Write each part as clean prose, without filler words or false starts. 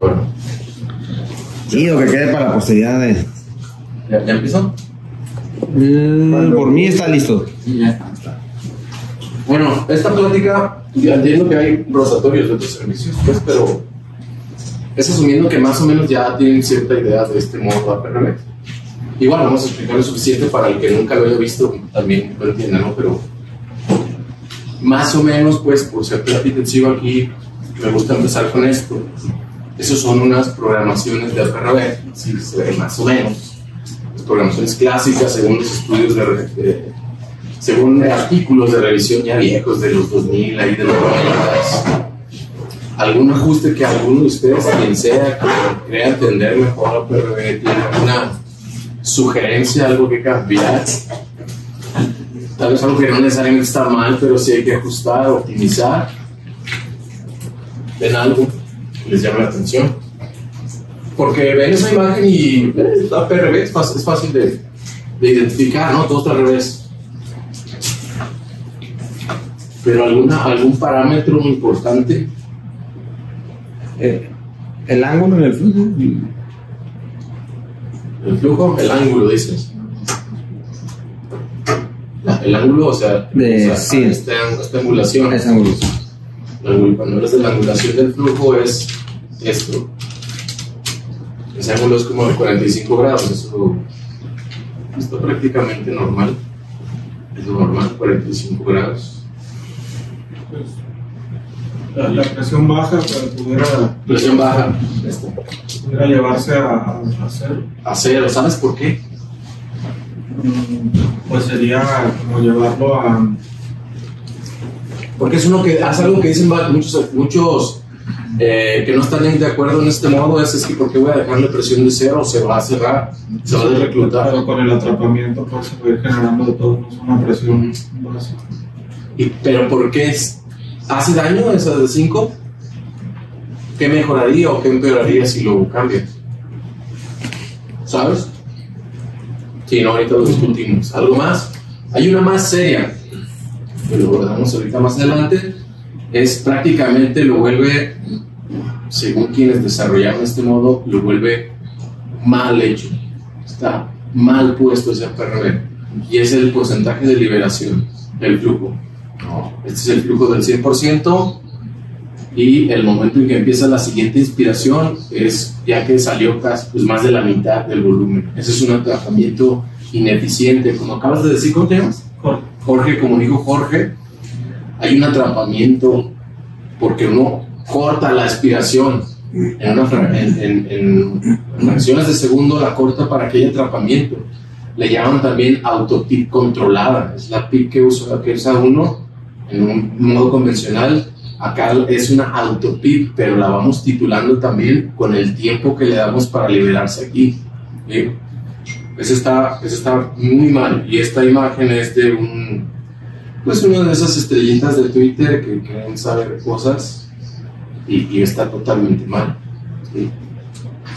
Bueno. Sí, lo que quede para la posteridad de... ¿Ya empezó? Por mí está listo. Sí, ya está. Bueno, esta plática, ya entiendo que hay rotatorios de otros servicios, pues, pero es asumiendo que más o menos ya tienen cierta idea de este modo APRB. Igual vamos a explicar lo suficiente para el que nunca lo haya visto, también lo entienda, ¿no? Pero más o menos, pues, por ser terapia intensiva aquí, me gusta empezar con esto. Esas son unas programaciones de APRB, si se ve más o menos. Las programaciones clásicas, según los estudios según artículos de revisión ya viejos de los 2000, ahí de los 90. Algún ajuste que alguno de ustedes, quien sea, que crea entender mejor APRB, tiene alguna sugerencia, algo que cambiar. Tal vez algo que no necesariamente está mal, pero sí hay que ajustar, optimizar. ¿Ven algo que les llame la atención? Porque ven esa imagen y APRB es fácil de identificar, ¿no? Todo está al revés. Pero algún parámetro importante. El ángulo en el flujo. El flujo, el ángulo, dices. El ángulo, o sea, sí. Esta angulación. Esa angulación. Cuando hablas de la angulación del flujo es esto. Ese ángulo es como de 45 grados. Eso está prácticamente normal. Es lo normal, 45 grados. La presión baja Presión baja. pudiera llevarse a cero. A cero, ¿sabes por qué? Pues sería como llevarlo a... Porque es algo que dicen muchos que no están de acuerdo en este modo, es que ¿por qué voy a dejarle presión de cero? Se va a cerrar, se va a desreclutar. Pero con el atrapamiento pues se puede ir generando de todos modos una presión básica. ¿Pero por qué hace daño esa de 5? ¿Qué mejoraría o qué empeoraría si lo cambias? ¿Sabes? Sí, no, ahorita lo discutimos. ¿Algo más? Hay una más seria, que lo abordamos ahorita más adelante. Es prácticamente lo vuelve, según quienes desarrollaron este modo, lo vuelve mal hecho. Está mal puesto ese APRB. Y es el porcentaje de liberación del flujo. Este es el flujo del 100%. Y el momento en que empieza la siguiente inspiración es ya que salió casi pues, más de la mitad del volumen. Ese es un atrapamiento ineficiente. Como acabas de decir, ¿cómo te llamas? Jorge, como dijo Jorge, hay un atrapamiento porque uno corta la expiración en fracciones de segundo, la corta para que haya atrapamiento. Le llaman también autopip controlada. Es la pip que usa uno en un modo convencional. Acá es una autopip, pero la vamos titulando también con el tiempo que le damos para liberarse aquí. ¿Sí? Eso está muy mal. Y esta imagen es de una de esas estrellitas de Twitter que quieren saber cosas y está totalmente mal. ¿Sí?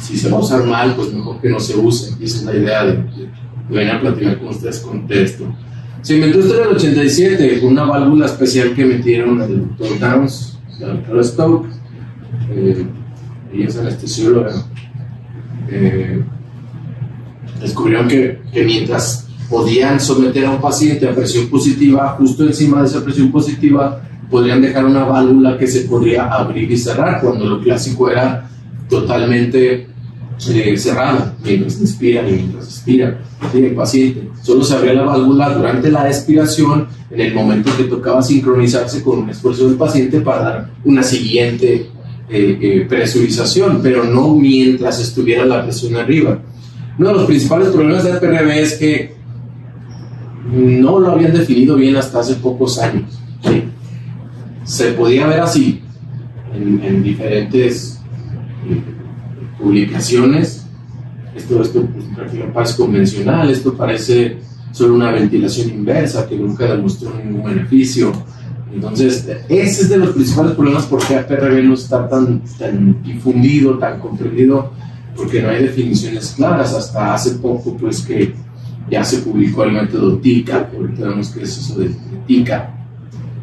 Si se va a usar mal, pues mejor que no se use. Esa es la idea de venir a platicar con ustedes con esto. Se inventó esto en el 87 con una válvula especial que metieron el Dr. Downs, la doctora Stoke, ella es anestesióloga. Descubrieron que mientras podían someter a un paciente a presión positiva, justo encima de esa presión positiva podrían dejar una válvula que se podría abrir y cerrar, cuando lo clásico era totalmente cerrada, mientras inspira y mientras expira el paciente. Solo se abría la válvula durante la expiración, en el momento que tocaba sincronizarse con un esfuerzo del paciente para dar una siguiente presurización, pero no mientras estuviera la presión arriba. Uno de los principales problemas de APRB es que no lo habían definido bien hasta hace pocos años. ¿Sí? Se podía ver así en diferentes publicaciones. Esto pues, parece convencional, esto parece solo una ventilación inversa que nunca demostró ningún beneficio. Entonces, ese es de los principales problemas porque APRB no está tan difundido, tan comprendido, porque no hay definiciones claras. Hasta hace poco, pues, que ya se publicó el método TICA, ahorita vemos qué es eso de TICA.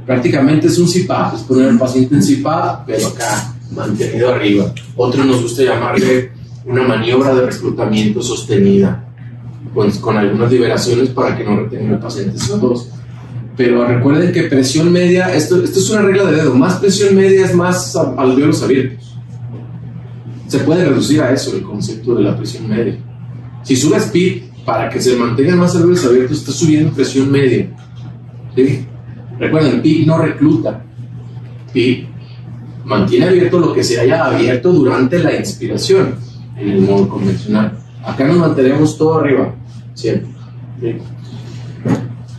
Prácticamente es un CPAP, es poner al paciente en CPAP, pero acá mantenido arriba. Otros nos gusta llamarle una maniobra de reclutamiento sostenida, con algunas liberaciones para que no retenga el paciente CO2. Pero recuerden que presión media, esto es una regla de dedo, más presión media es más alvéolos abiertos. Se puede reducir a eso el concepto de la presión media. Si subes PIB para que se mantengan más alvéolos abiertos, estás subiendo presión media. ¿Sí? Recuerden, PIB no recluta. PIB mantiene abierto lo que se haya abierto durante la inspiración en el modo convencional. Acá nos mantenemos todo arriba, siempre. ¿Sí?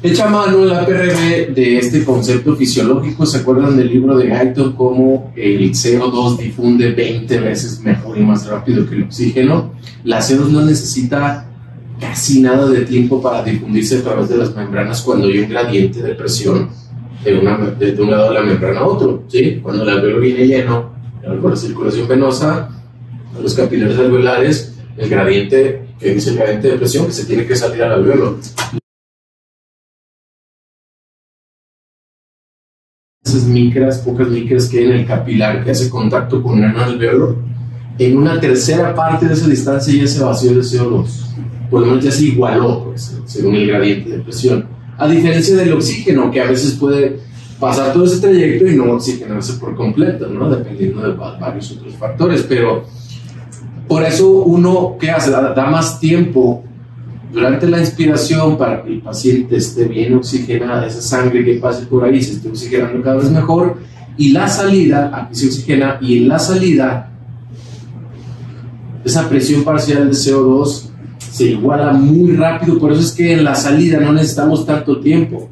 Echa mano en la PRB de este concepto fisiológico. ¿Se acuerdan del libro de Guyton? Cómo el CO2 difunde 20 veces mejor y más rápido que el oxígeno. La CO2 no necesita casi nada de tiempo para difundirse a través de las membranas cuando hay un gradiente de presión de un lado de la membrana a otro, ¿sí? Cuando el alveolo viene lleno por la circulación venosa, los capilares alveolares, el gradiente, que dice el gradiente de presión, que se tiene que salir al alveolo. Esas micras, pocas micras que hay en el capilar que hace contacto con un alveolo, en una tercera parte de esa distancia ya se vació de CO2, por lo menos ya se igualó, pues, según el gradiente de presión, a diferencia del oxígeno, que a veces puede pasar todo ese trayecto y no oxigenarse por completo, ¿no? Dependiendo de varios otros factores. Pero por eso uno, ¿qué hace? Da más tiempo durante la inspiración para que el paciente esté bien oxigenada, esa sangre que pase por ahí se esté oxigenando cada vez mejor, y la salida, aquí se oxigena, y en la salida esa presión parcial de CO2 se iguala muy rápido. Por eso es que en la salida no necesitamos tanto tiempo,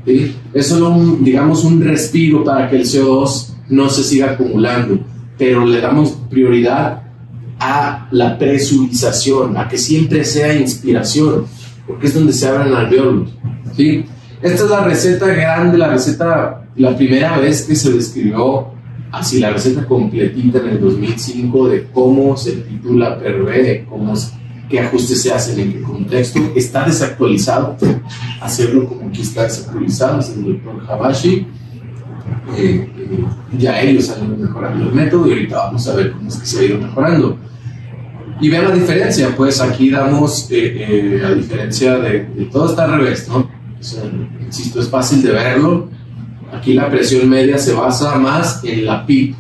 ¿sí? Es solo un respiro para que el CO2 no se siga acumulando, pero le damos prioridad a la presurización, a que siempre sea inspiración, porque es donde se abren alvéolos, ¿sí? Esta es la receta grande, la primera vez que se describió así, la receta completita en el 2005 de cómo se titula PRB, qué ajustes se hacen, en qué contexto. Está desactualizado, hacerlo como aquí está desactualizado, es el doctor Habashi. Ya ellos han ido mejorando el método y ahorita vamos a ver cómo es que se ha ido mejorando. Y vean la diferencia, pues aquí damos la diferencia de todo está al revés, ¿no? O sea, insisto, es fácil de verlo. Aquí la presión media se basa más en la PIB,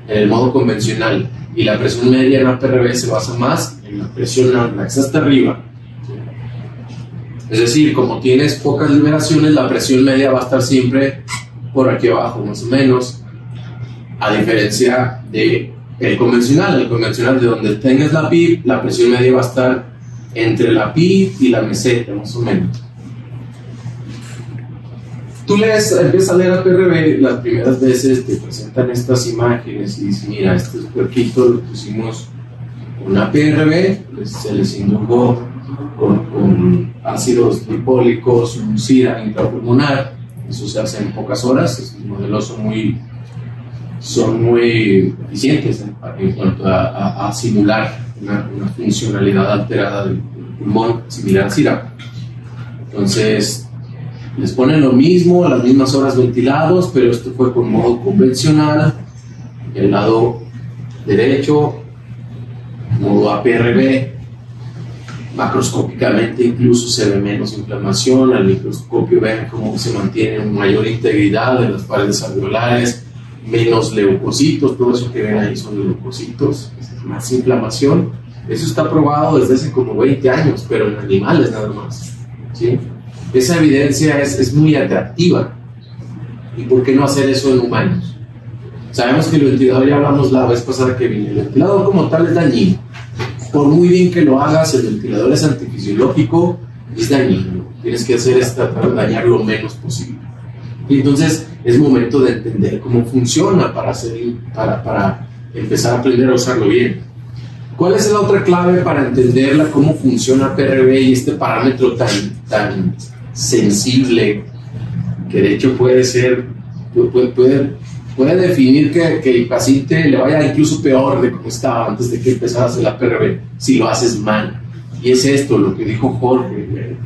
en el modo convencional, y la presión media en la PRB se basa más en la presión la que está hasta arriba. Es decir, como tienes pocas liberaciones, la presión media va a estar siempre por aquí abajo, más o menos, a diferencia de el convencional de donde tengas la PIB, la presión media va a estar entre la PIB y la meseta, más o menos. Tú empiezas a leer a PRB, las primeras veces te presentan estas imágenes y dices, mira, estos puerquitos los pusimos con una PRB, se les indujo con ácidos lipólicos, un SIRA intrapulmonar. Eso se hace en pocas horas. Estos modelos son muy eficientes en cuanto a simular una funcionalidad alterada del pulmón similar a SIRA. Entonces les ponen lo mismo, las mismas horas ventilados, pero esto fue con modo convencional. El lado derecho, modo APRB, macroscópicamente incluso se ve menos inflamación. Al microscopio ven cómo se mantiene una mayor integridad de las paredes alveolares, menos leucocitos, todo eso que ven ahí son leucocitos, más inflamación. Eso está probado desde hace como 20 años, pero en animales nada más, ¿sí? Esa evidencia es muy atractiva. ¿Y por qué no hacer eso en humanos? Sabemos que el ventilador, ya hablamos la vez pasada que vino, el ventilador como tal es dañino. Por muy bien que lo hagas, el ventilador es antifisiológico, es dañino. Tienes que hacer es tratar de dañar lo menos posible. Y entonces es momento de entender cómo funciona para empezar a aprender a usarlo bien. ¿Cuál es la otra clave para entenderla, cómo funciona PRB y este parámetro tan sensible, que de hecho puede definir que el paciente le vaya incluso peor de cómo estaba antes de que empezara a hacer la PRB, si lo haces mal? Y es esto lo que dijo Jorge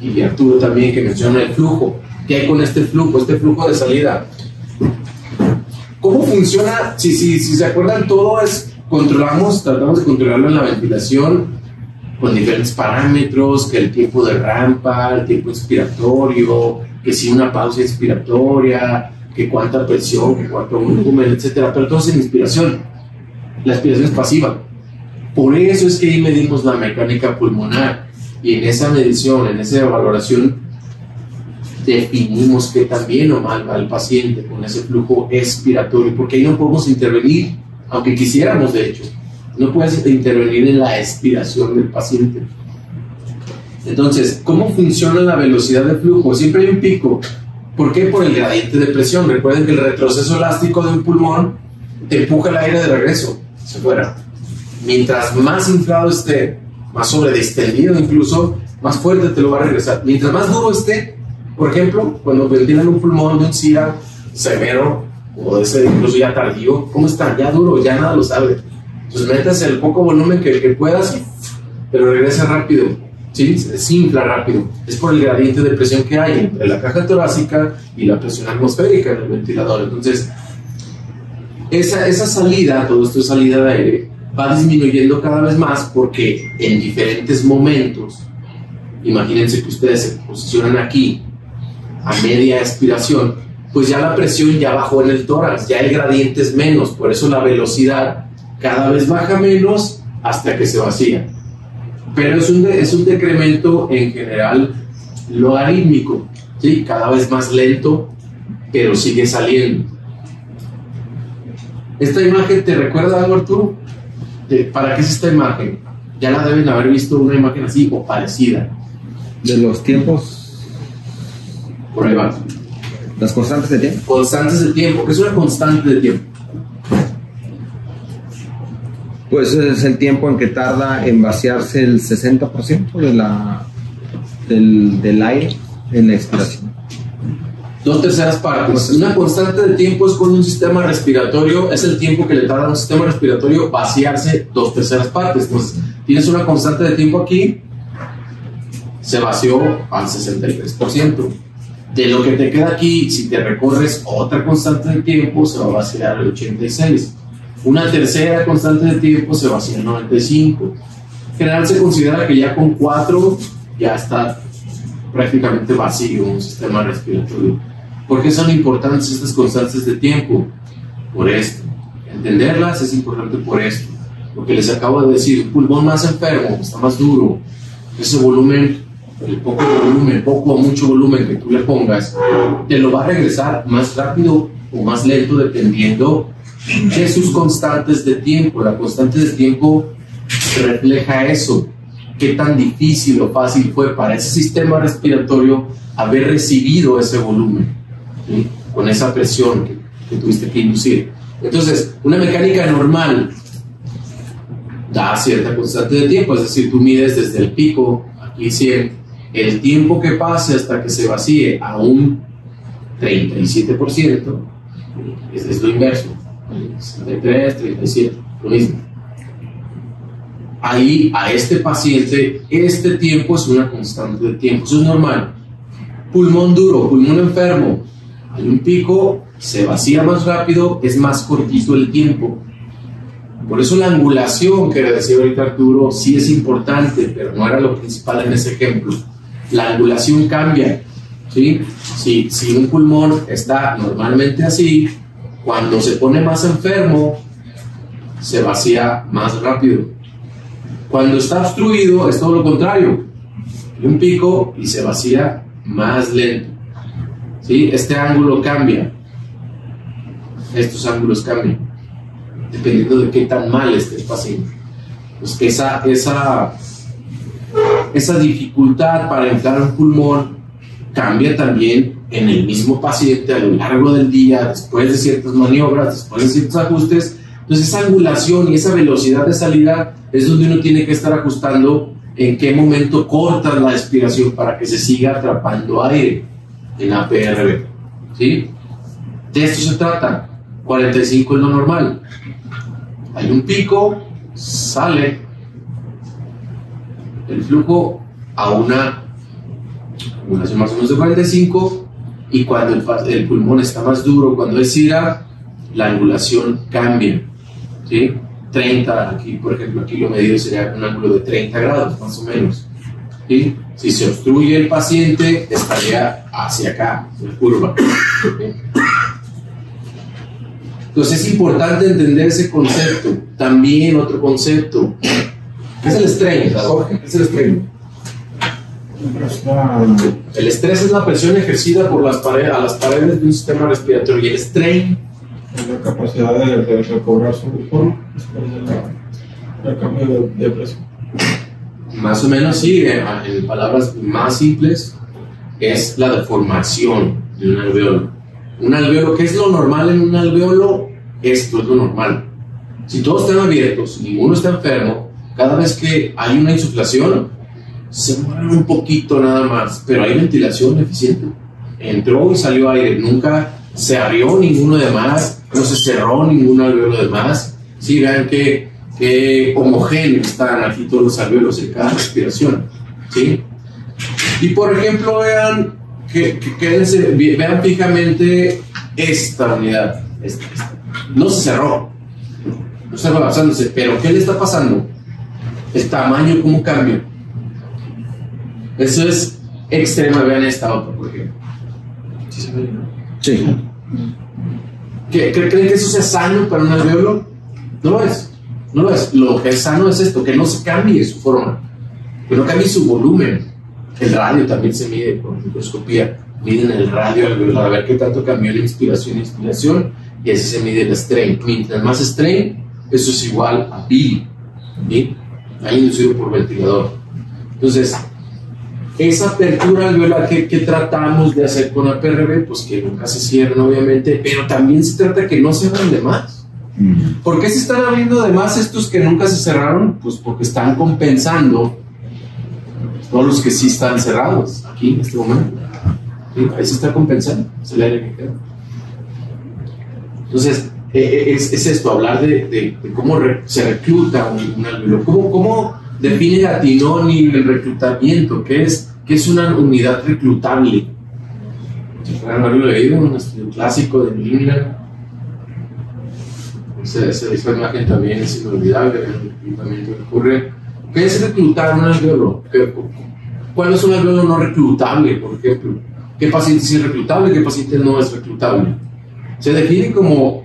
y Arturo también, que menciona el flujo. ¿Qué hay con este flujo de salida? ¿Cómo funciona? Si se acuerdan, todo es tratamos de controlarlo en la ventilación con diferentes parámetros, que el tiempo de rampa, el tiempo inspiratorio, que si una pausa inspiratoria, que cuánta presión, que cuánto volumen, etcétera, pero todo es en inspiración. La inspiración es pasiva. Por eso es que ahí medimos la mecánica pulmonar, y en esa medición, en esa valoración, definimos qué tan bien o mal va el paciente con ese flujo expiratorio, porque ahí no podemos intervenir, aunque quisiéramos. De hecho, no puedes intervenir en la expiración del paciente. Entonces, ¿cómo funciona la velocidad de flujo? Siempre hay un pico. ¿Por qué? Por el gradiente de presión. Recuerden que el retroceso elástico de un pulmón te empuja el aire de regreso hacia afuera. Mientras más inflado esté, más sobredistendido incluso, más fuerte te lo va a regresar. Mientras más duro esté, por ejemplo, cuando ventilan un pulmón de un SIRA severo o de ese incluso ya tardío, ¿cómo está? Ya duro, ya nada lo sabe. Entonces metas el poco volumen que puedas, pero regresa rápido, ¿sí? Se infla rápido. Es por el gradiente de presión que hay entre la caja torácica y la presión atmosférica en el ventilador. Entonces, esa salida, todo esto es salida de aire, va disminuyendo cada vez más porque en diferentes momentos, imagínense que ustedes se posicionan aquí a media expiración, pues ya la presión ya bajó en el tórax, ya el gradiente es menos, por eso la velocidad cada vez baja menos hasta que se vacía. Pero es un decremento en general logarítmico, ¿sí? Cada vez más lento, pero sigue saliendo. ¿Esta imagen te recuerda algo, Arturo? ¿Para qué es esta imagen? Ya la deben haber visto, una imagen así o parecida. De los tiempos. Por ahí va. Las constantes de tiempo. Constantes de tiempo. ¿Qué es una constante de tiempo? Pues es el tiempo en que tarda en vaciarse el 60% del aire en la expiración. 2/3 partes. Una constante de tiempo es cuando un sistema respiratorio, es el tiempo que le tarda a un sistema respiratorio vaciarse 2/3 partes. Entonces, tienes una constante de tiempo aquí, se vació al 63%. De lo que te queda aquí, si te recorres otra constante de tiempo, se va a vaciar al 86%. Una tercera constante de tiempo se vacía al 95%. En general se considera que ya con 4 ya está prácticamente vacío un sistema respiratorio. ¿Por qué son importantes estas constantes de tiempo? Por esto. Entenderlas es importante por esto. Lo que les acabo de decir, un pulmón más enfermo, está más duro, ese volumen, el poco o mucho volumen que tú le pongas, te lo va a regresar más rápido o más lento dependiendo de sus constantes de tiempo. La constante de tiempo refleja eso. Qué tan difícil o fácil fue para ese sistema respiratorio haber recibido ese volumen, ¿sí? Con esa presión que tuviste que inducir. Entonces, una mecánica normal da cierta constante de tiempo, es decir, tú mides desde el pico, aquí 100, el tiempo que pase hasta que se vacíe a un 37%, es lo inverso, 63, 37, lo mismo. Ahí, a este paciente, este tiempo es una constante de tiempo, eso es normal. Pulmón duro, pulmón enfermo, hay un pico, se vacía más rápido, es más cortito el tiempo. Por eso la angulación, que le decía ahorita Arturo, sí es importante, pero no era lo principal en ese ejemplo. La angulación cambia, ¿sí? Si un pulmón está normalmente así, cuando se pone más enfermo, se vacía más rápido. Cuando está obstruido es todo lo contrario, hay un pico y se vacía más lento, ¿sí? Este ángulo cambia, estos ángulos cambian, dependiendo de qué tan mal esté el paciente. Pues esa dificultad para inflar un pulmón cambia también en el mismo paciente a lo largo del día, después de ciertas maniobras, después de ciertos ajustes. Entonces esa angulación y esa velocidad de salida es donde uno tiene que estar ajustando en qué momento cortas la expiración para que se siga atrapando aire en APRB, ¿sí? De esto se trata. 45 es lo normal. Hay un pico, sale el flujo a una angulación más o menos de 45, y cuando el pulmón está más duro, cuando es SIRA, la angulación cambia, ¿sí? 30, aquí por ejemplo, aquí lo medido sería un ángulo de 30 grados, más o menos, ¿sí? Si se obstruye el paciente, estaría hacia acá, en curva, ¿sí? Entonces es importante entender ese concepto. También otro concepto, ¿qué es el strain, Jorge? ¿Qué es el strain? El estrés es la presión ejercida por las paredes, a las paredes de un sistema respiratorio, y el strain es la capacidad de recobrar su forma después del cambio de presión. Más o menos, sí, en palabras más simples, es la deformación de un alveolo. Un alveolo, ¿qué es lo normal en un alveolo? Esto es lo normal. Si todos están abiertos, ninguno está enfermo, cada vez que hay una insuflación, se mueven un poquito nada más, pero hay ventilación eficiente. Entró y salió aire, nunca se abrió ninguno de más, no se cerró ningún alveolo de más. Sí, vean que homogéneos están aquí todos los alveolos en cada respiración, ¿sí? Y por ejemplo, vean vean fijamente esta unidad. Esta. No se cerró, no está colapsándose, pero ¿qué le está pasando? El tamaño, ¿cómo cambia? Eso es extrema. Vean esta otra, por ejemplo. ¿Sí se ve, no? Sí. ¿Creen que eso sea sano para un alveolo? No lo es. No lo es. Lo que es sano es esto, que no se cambie su forma, que no cambie su volumen. El radio también se mide con microscopía. Miden el radio alveolar a ver qué tanto cambió la inspiración y expiración, y así se mide el strain. Mientras más strain, eso es igual a PI, ¿sí? Ahí inducido por ventilador. Entonces, esa apertura alveolar que tratamos de hacer con APRB, pues que nunca se cierren, obviamente, pero también se trata que no se abran de más. ¿Por qué se están abriendo de más estos que nunca se cerraron? Pues porque están compensando todos los que sí están cerrados aquí en este momento. ¿Sí? Ahí se está compensando, es el aire que queda. Entonces, es esto, hablar de cómo se recluta un alveolo. ¿Cómo define Gattinoni el reclutamiento? ¿Qué es una unidad reclutable? Si fueran haberlo leído, un estudio clásico de Lindner. Esa imagen también es inolvidable, el reclutamiento que ocurre. ¿Qué es reclutar un alveolo? ¿Cuál es un alveolo no reclutable, por ejemplo? ¿Qué paciente sí es reclutable? ¿Qué paciente no es reclutable? Se define como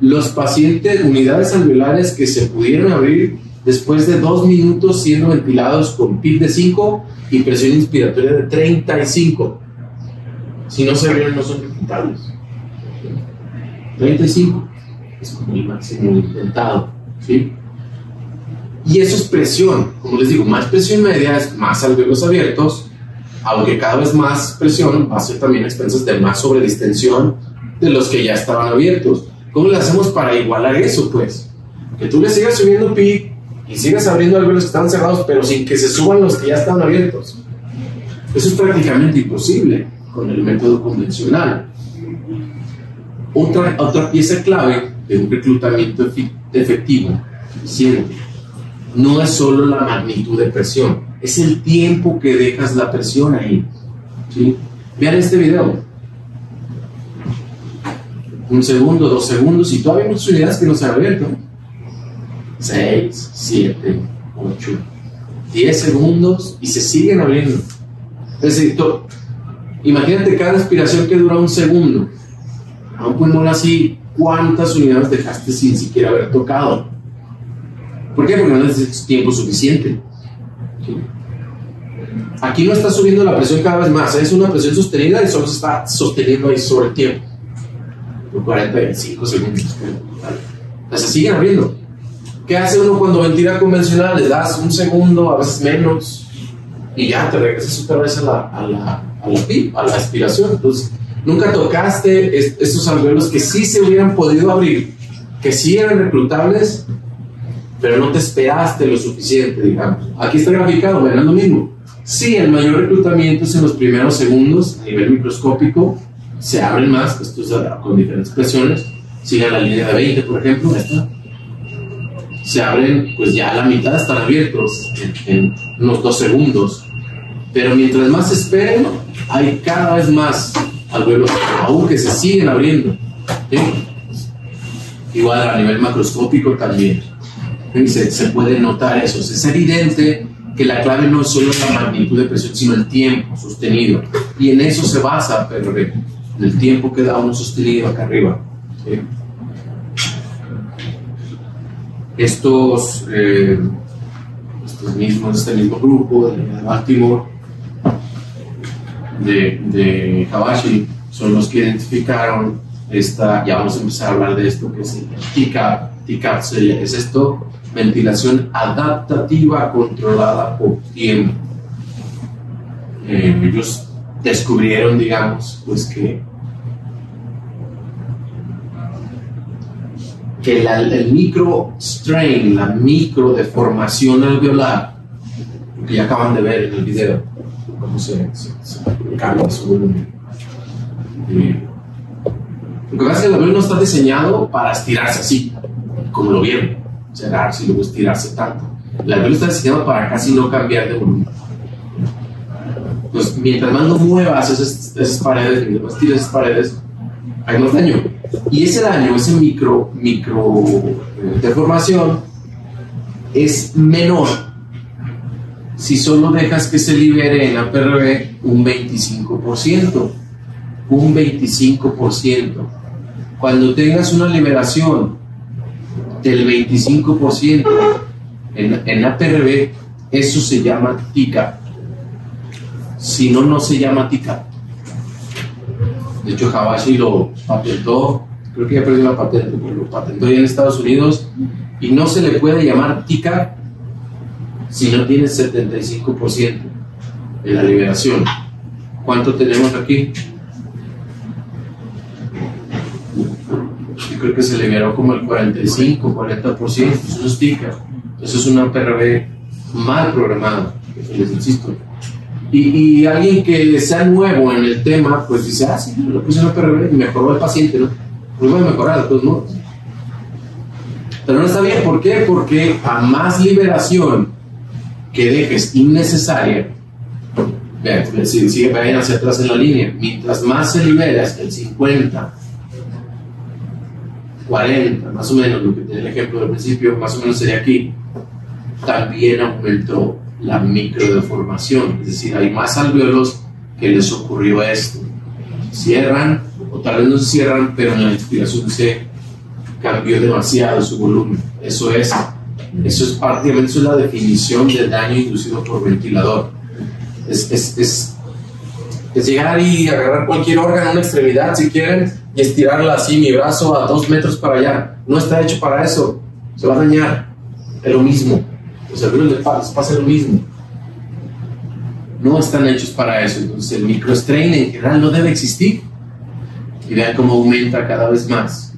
los pacientes, unidades alveolares que se pudieran abrir después de 2 minutos siendo ventilados con PIB de 5 y presión inspiratoria de 35. Si no se abrieron, no son reclutables. 35 es como el máximo intentado, ¿sí? Y eso es presión. Como les digo, más presión media es más alveolos abiertos, aunque cada vez más presión va a ser también a expensas de más sobredistensión de los que ya estaban abiertos. ¿Cómo le hacemos para igualar eso, pues? Que tú le sigas subiendo PIB y sigas abriendo alveolos que están cerrados, pero sin que se suban los que ya están abiertos. Eso es prácticamente imposible con el método convencional. Otra pieza clave de un reclutamiento efectivo, eficiente, no es solo la magnitud de presión, es el tiempo que dejas la presión ahí, ¿sí? Vean este video. 1 segundo, 2 segundos, y todavía hay muchas unidades que no se han abierto. 6, 7, 8, 10 segundos y se siguen abriendo. Es decir, imagínate cada respiración que dura 1 segundo. A un pulmón así, ¿cuántas unidades dejaste sin siquiera haber tocado? ¿Por qué? Porque no necesitas tiempo suficiente. ¿Sí? Aquí no está subiendo la presión cada vez más, es una presión sostenida y solo se está sosteniendo ahí sobre el tiempo. Por 45 segundos. O sea, se siguen abriendo. ¿Qué hace uno cuando ventila convencional? Le das 1 segundo, a veces menos, y ya te regresas otra vez a la expiración. Entonces, nunca tocaste estos alveolos que sí se hubieran podido abrir, que sí eran reclutables, pero no te esperaste lo suficiente, digamos. Aquí está graficado, vean lo mismo. Sí, el mayor reclutamiento es en los primeros segundos, a nivel microscópico, se abren más, esto es con diferentes presiones. Sigan la línea de 20, por ejemplo, esta. Se abren, pues ya la mitad están abiertos en unos 2 segundos. Pero mientras más esperen, hay cada vez más alveolos, aún que se siguen abriendo, ¿sí? Igual a nivel macroscópico también. Se puede notar eso. Es evidente que la clave no es solo la magnitud de presión, sino el tiempo sostenido. Y en eso se basa PRB, en el tiempo que da uno sostenido acá arriba. ¿Sí? Este mismo grupo de Baltimore, de Habashi, son los que identificaron ya vamos a empezar a hablar de esto, que es el TCAP. TCAP es esto, ventilación adaptativa controlada por tiempo. Ellos descubrieron, digamos, pues que el micro strain, la micro deformación alveolar, que ya acaban de ver en el video, cómo se cambia su volumen. Lo que pasa es que el alveolo no está diseñado para estirarse así, como lo vieron, cerrarse y luego estirarse tanto. El alveolo está diseñado para casi no cambiar de volumen. Entonces, mientras más no muevas esas paredes, mientras más tires esas paredes, hay más daño. Y ese daño, ese micro deformación, es menor si solo dejas que se libere en APRB un 25%. Un 25%. Cuando tengas una liberación del 25% en APRB, eso se llama TCAP. Si no, no se llama TCAP. De hecho, Habashi lo patentó, creo que ya perdió la patente, pero lo patentó ya en Estados Unidos, y no se le puede llamar TCAP si no tiene 75% de la liberación. ¿Cuánto tenemos aquí? Yo creo que se liberó como el 45, 40%. Eso no es TCAP. Eso es una PRB mal programada, les insisto. Y alguien que sea nuevo en el tema, pues dice, sí, lo puse en una PRB y mejoró el paciente, ¿no? Pues voy a mejorar de todos modos. Pero no está bien, ¿por qué? Porque a más liberación que dejes innecesaria, vean, si vayan hacia atrás en la línea, mientras más se libera, el 50, 40, más o menos, lo que tenía el ejemplo del principio, más o menos sería aquí, también aumentó la microdeformación, es decir, hay más alvéolos que les ocurrió esto. Cierran, o tal vez no se cierran, pero en la inspiración se cambió demasiado su volumen. Eso es prácticamente eso es la definición del daño inducido por ventilador. Es llegar y agarrar cualquier órgano, una extremidad, si quieren, y estirarla así, mi brazo a 2 metros para allá. No está hecho para eso, se va a dañar. Es lo mismo. Los alvéolos les pasa lo mismo. No están hechos para eso. Entonces el microstrain en general no debe existir. Y vean cómo aumenta cada vez más.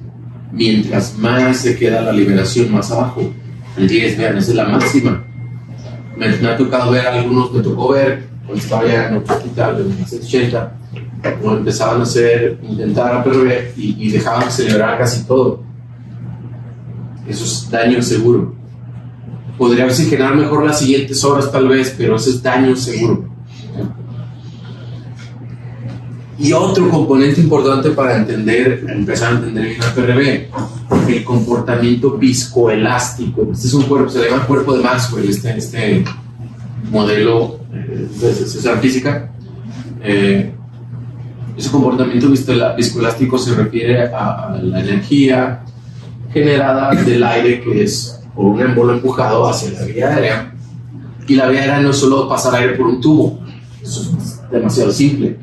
Mientras más se queda la liberación más abajo. El 10, vean, esa es la máxima. Me ha tocado ver algunos, me tocó ver cuando estaba ya en otro hospital de 1980, cuando empezaban a intentar APRB y dejaban que se liberara casi todo. Eso es daño seguro. Podría oxigenar mejor las siguientes horas tal vez, pero eso es daño seguro. Y otro componente importante para empezar a entender bien APRB, el comportamiento viscoelástico. Este es un cuerpo, se le llama cuerpo de Maxwell, este modelo de César Física. Ese comportamiento viscoelástico se refiere a la energía generada del aire, que es por un embolo empujado hacia la vía aérea. Y la vía aérea no es solo pasar aire por un tubo, eso es demasiado simple.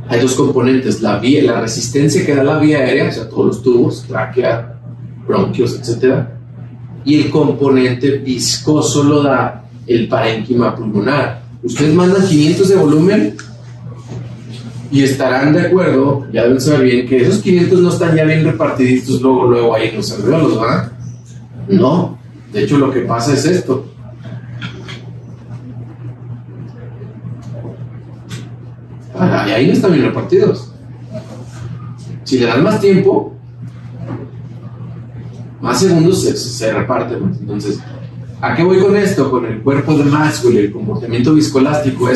Hay dos componentes, la resistencia que da la vía aérea, o sea, todos los tubos, tráquea, bronquios, etc. Y el componente viscoso lo da el parénquima pulmonar. Ustedes mandan 500 de volumen y estarán de acuerdo, ya deben saber bien, que esos 500 no están ya bien repartiditos luego ahí en los alvéolos, ¿verdad? No, de hecho lo que pasa es esto. Y ahí no están bien repartidos. Si le dan más tiempo, más segundos se reparten. Entonces, ¿a qué voy con esto? Con el cuerpo de Maxwell, el comportamiento viscoelástico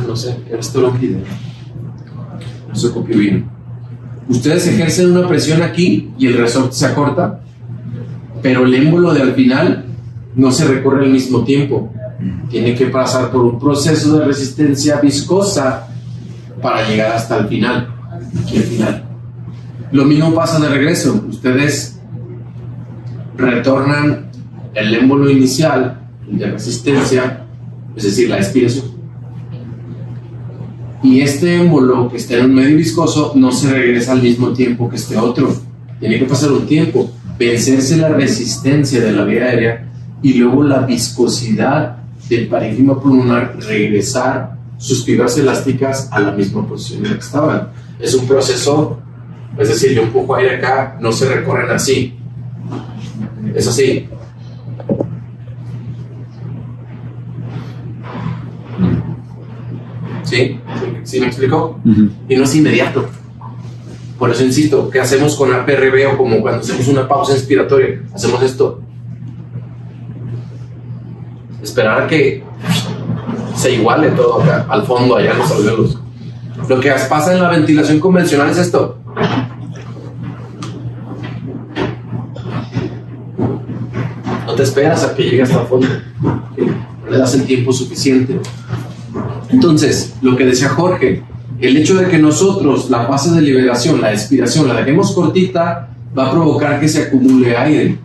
no sé, esto lo pide. Eso copio vino. Ustedes ejercen una presión aquí y el resorte se acorta, pero el émbolo de al final no se recorre al mismo tiempo. Tiene que pasar por un proceso de resistencia viscosa para llegar hasta el final. Aquí al final. Lo mismo pasa de regreso. Ustedes retornan el émbolo inicial de resistencia, es decir, la expiración. Y este émbolo que está en un medio viscoso no se regresa al mismo tiempo que este otro. Tiene que pasar un tiempo, vencerse la resistencia de la vía aérea y luego la viscosidad del parénquima pulmonar, regresar sus fibras elásticas a la misma posición en la que estaban. Es un proceso, es decir, yo empujo aire acá, no se recorren así. Es así. ¿Sí? ¿Sí me explicó? Y no es inmediato. Por eso insisto, ¿qué hacemos con APRB o como cuando hacemos una pausa inspiratoria? Hacemos esto. Esperar a que se iguale todo acá, al fondo, allá en los alveolos. Lo que pasa en la ventilación convencional es esto. No te esperas a que llegue hasta el fondo. No le das el tiempo suficiente. Entonces, lo que decía Jorge, el hecho de que nosotros la fase de liberación, la expiración, la dejemos cortita, va a provocar que se acumule aire.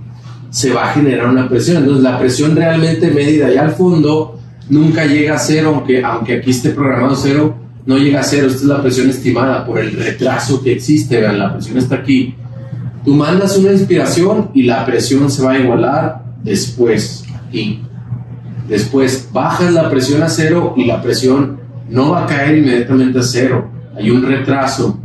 Se va a generar una presión. Entonces, la presión realmente medida allá al fondo nunca llega a cero, aunque aquí esté programado cero, no llega a cero. Esta es la presión estimada por el retraso que existe. Vean, la presión está aquí. Tú mandas una inspiración y la presión se va a igualar después, aquí. Después bajas la presión a cero y la presión no va a caer inmediatamente a cero. Hay un retraso.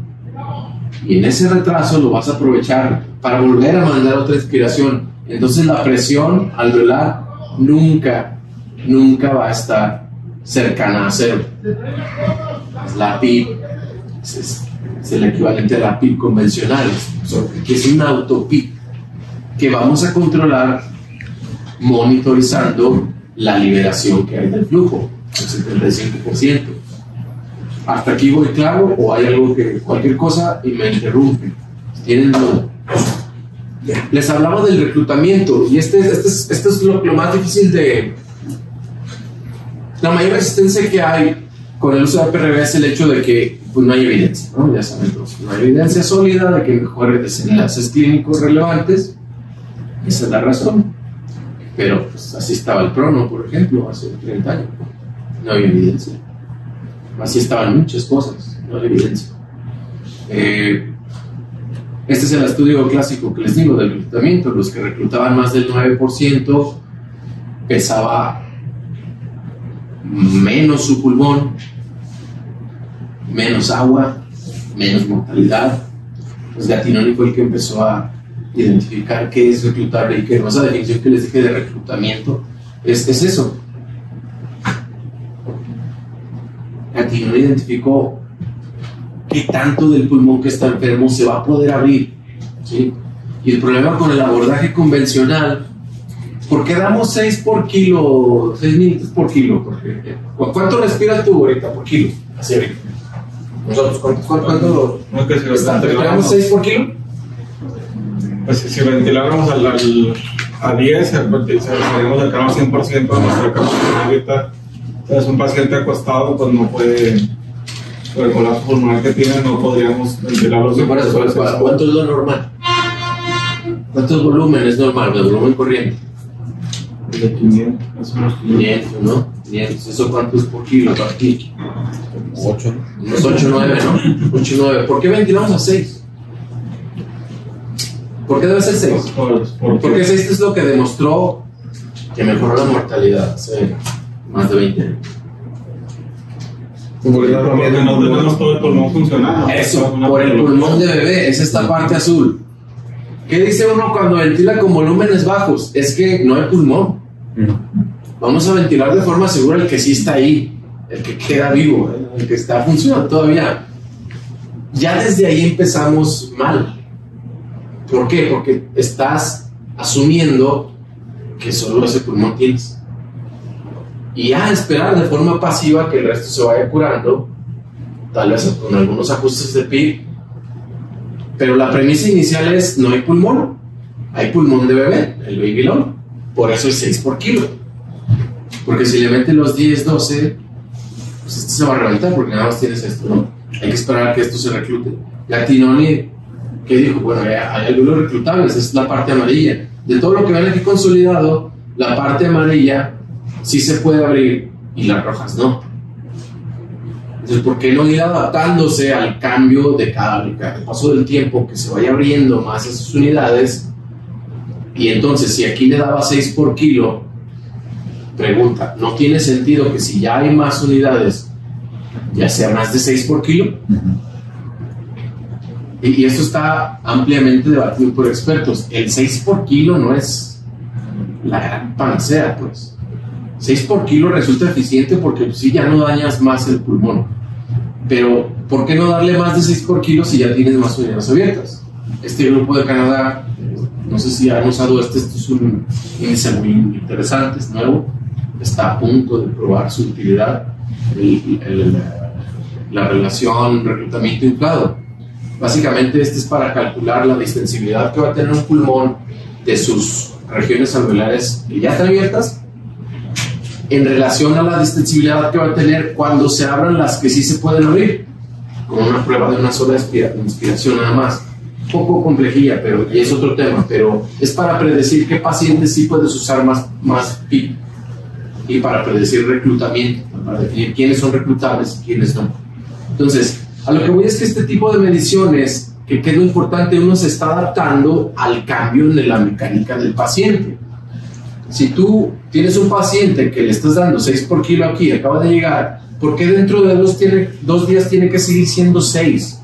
Y en ese retraso lo vas a aprovechar para volver a mandar otra inspiración. Entonces la presión alveolar nunca va a estar cercana a cero. Es la PIP, es el equivalente a la PIP convencional, que es una autopip que vamos a controlar monitorizando la liberación que hay del flujo, el 75%. ¿Hasta aquí voy claro o hay algo que, cualquier cosa y me interrumpe? ¿Tienen duda? Les hablaba del reclutamiento y este es lo más difícil de... La mayor resistencia que hay con el uso de APRB es el hecho de que pues, no hay evidencia, ¿no? Ya saben todos, no hay evidencia sólida de que mejore desenlaces clínicos relevantes. Esa es la razón. Pero pues, así estaba el Prono, por ejemplo, hace 30 años. No había evidencia. Así estaban muchas cosas, no había evidencia. Este es el estudio clásico que les digo del reclutamiento. Los que reclutaban más del 9% pesaba menos su pulmón, menos agua, menos mortalidad. Pues Gattinoni fue el que empezó a identificar qué es reclutable y qué no. Esa definición que les dije de reclutamiento es eso. Gattinoni identificó qué tanto del pulmón que está enfermo se va a poder abrir, ¿sí? Y el problema con el abordaje convencional, ¿por qué damos 6 por kilo, 6 minutos por kilo? Porque, ¿cuánto respiras tú ahorita por kilo? Así ahorita. Nosotros, ¿cuánto no, que si ¿respiramos 6 por kilo? Pues si ventiláramos a 10, estaríamos cercanos al 100% de nuestra capacidad ahorita. Entonces, un paciente acostado, pues no puede, por el colapso pulmonar que tiene, no podríamos ventilarlo. ¿Cuánto es lo normal? ¿Cuántos volúmenes es normal? ¿El volumen corriente? De 500, unos 500, ¿no? 500. ¿Eso cuánto es por kilo? Aquí. 8. Unos 8, 9, ¿no? 8, 9. ¿Por qué ventilamos a 6? ¿Por qué debe ser 6? Porque 6 es lo que demostró que mejoró la mortalidad hace más de 20 años. Porque no tenemos todo el pulmón funcionando. Eso, por el pulmón de bebé, es esta parte azul. ¿Qué dice uno cuando ventila con volúmenes bajos? Es que no hay pulmón. Vamos a ventilar de forma segura el que sí está ahí, el que queda vivo, el que está funcionando todavía. Ya desde ahí empezamos mal. ¿Por qué? Porque estás asumiendo que solo ese pulmón tienes. Y a esperar de forma pasiva que el resto se vaya curando, tal vez con algunos ajustes de PIB, pero la premisa inicial es no hay pulmón, hay pulmón de bebé, el baby loan, por eso es 6 por kilo, porque si le meten los 10, 12, pues esto se va a reventar porque nada más tienes esto, ¿no? Hay que esperar a que esto se reclute. Ya Tinoni, ¿qué dijo? Bueno, hay algunos reclutables, es la parte amarilla. De todo lo que ven aquí consolidado, la parte amarilla sí se puede abrir y las rojas no. Entonces, ¿por qué no ir adaptándose al cambio de al paso del tiempo, que se vaya abriendo más esas unidades? Y entonces, si aquí le daba 6 por kilo, pregunta, ¿no tiene sentido que si ya hay más unidades, ya sea más de 6 por kilo? Y esto está ampliamente debatido por expertos. El 6 por kilo no es la gran panacea, pues. 6 por kilo resulta eficiente porque pues, sí, ya no dañas más el pulmón. Pero, ¿por qué no darle más de 6 por kilo si ya tienes más unidades abiertas? Este grupo de Canadá, no sé si han usado esto es un índice muy interesante, es nuevo, está a punto de probar su utilidad, la relación reclutamiento inflado. Básicamente este es para calcular la distensibilidad que va a tener un pulmón de sus regiones alveolares que ya están abiertas en relación a la distensibilidad que va a tener cuando se abran las que sí se pueden abrir, con una prueba de una sola inspiración nada más. Un poco complejilla, pero y es otro tema, pero es para predecir qué pacientes sí puedes usar más PIB y para predecir reclutamiento, para definir quiénes son reclutables y quiénes no. Entonces, a lo que voy es que este tipo de mediciones, que es lo importante, uno se está adaptando al cambio de la mecánica del paciente. Si tú tienes un paciente que le estás dando 6 por kilo aquí, acaba de llegar, ¿por qué dentro de 2 días tiene que seguir siendo 6?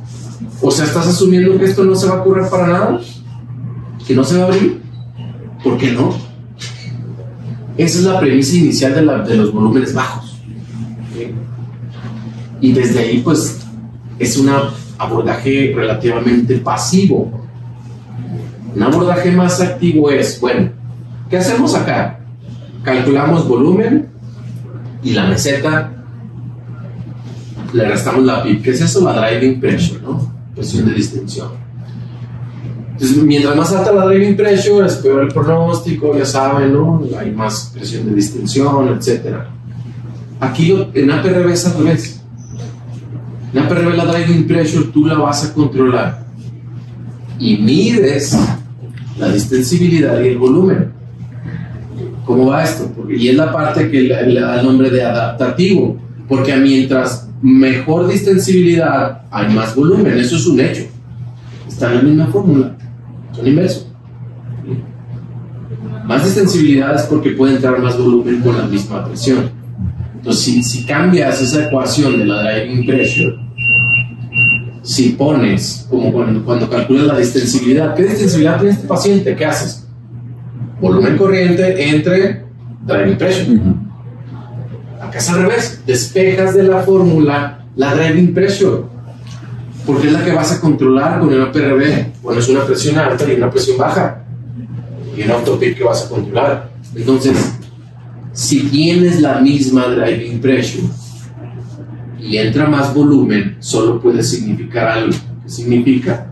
O sea, ¿estás asumiendo que esto no se va a curar para nada? ¿Que no se va a abrir? ¿Por qué no? Esa es la premisa inicial de los volúmenes bajos. ¿Okay? Y desde ahí, pues, es un abordaje relativamente pasivo. Un abordaje más activo es, bueno, ¿qué hacemos acá? Calculamos volumen y la meseta, le restamos la PIB. ¿Qué es eso? La driving pressure, ¿no? Presión de distensión. Entonces, mientras más alta la driving pressure, es peor el pronóstico, ya saben, ¿no? Hay más presión de distensión, etc. Aquí en APRB es al revés. En APRB la driving pressure tú la vas a controlar y mides la distensibilidad y el volumen. ¿Cómo va esto? Y es la parte que le da el nombre de adaptativo, porque mientras mejor distensibilidad hay más volumen, eso es un hecho, está en la misma fórmula, son inversos. Más distensibilidad es porque puede entrar más volumen con la misma presión. Entonces si cambias esa ecuación de la driving pressure, si pones como cuando calculas la distensibilidad, ¿qué distensibilidad tiene este paciente? ¿Qué haces? Volumen corriente entre driving pressure. Acá es al revés, despejas de la fórmula la driving pressure, porque es la que vas a controlar con el APRB. Bueno, es una presión alta y una presión baja, y un autopic que vas a controlar. Entonces, si tienes la misma driving pressure y entra más volumen, solo puede significar algo. ¿Qué significa?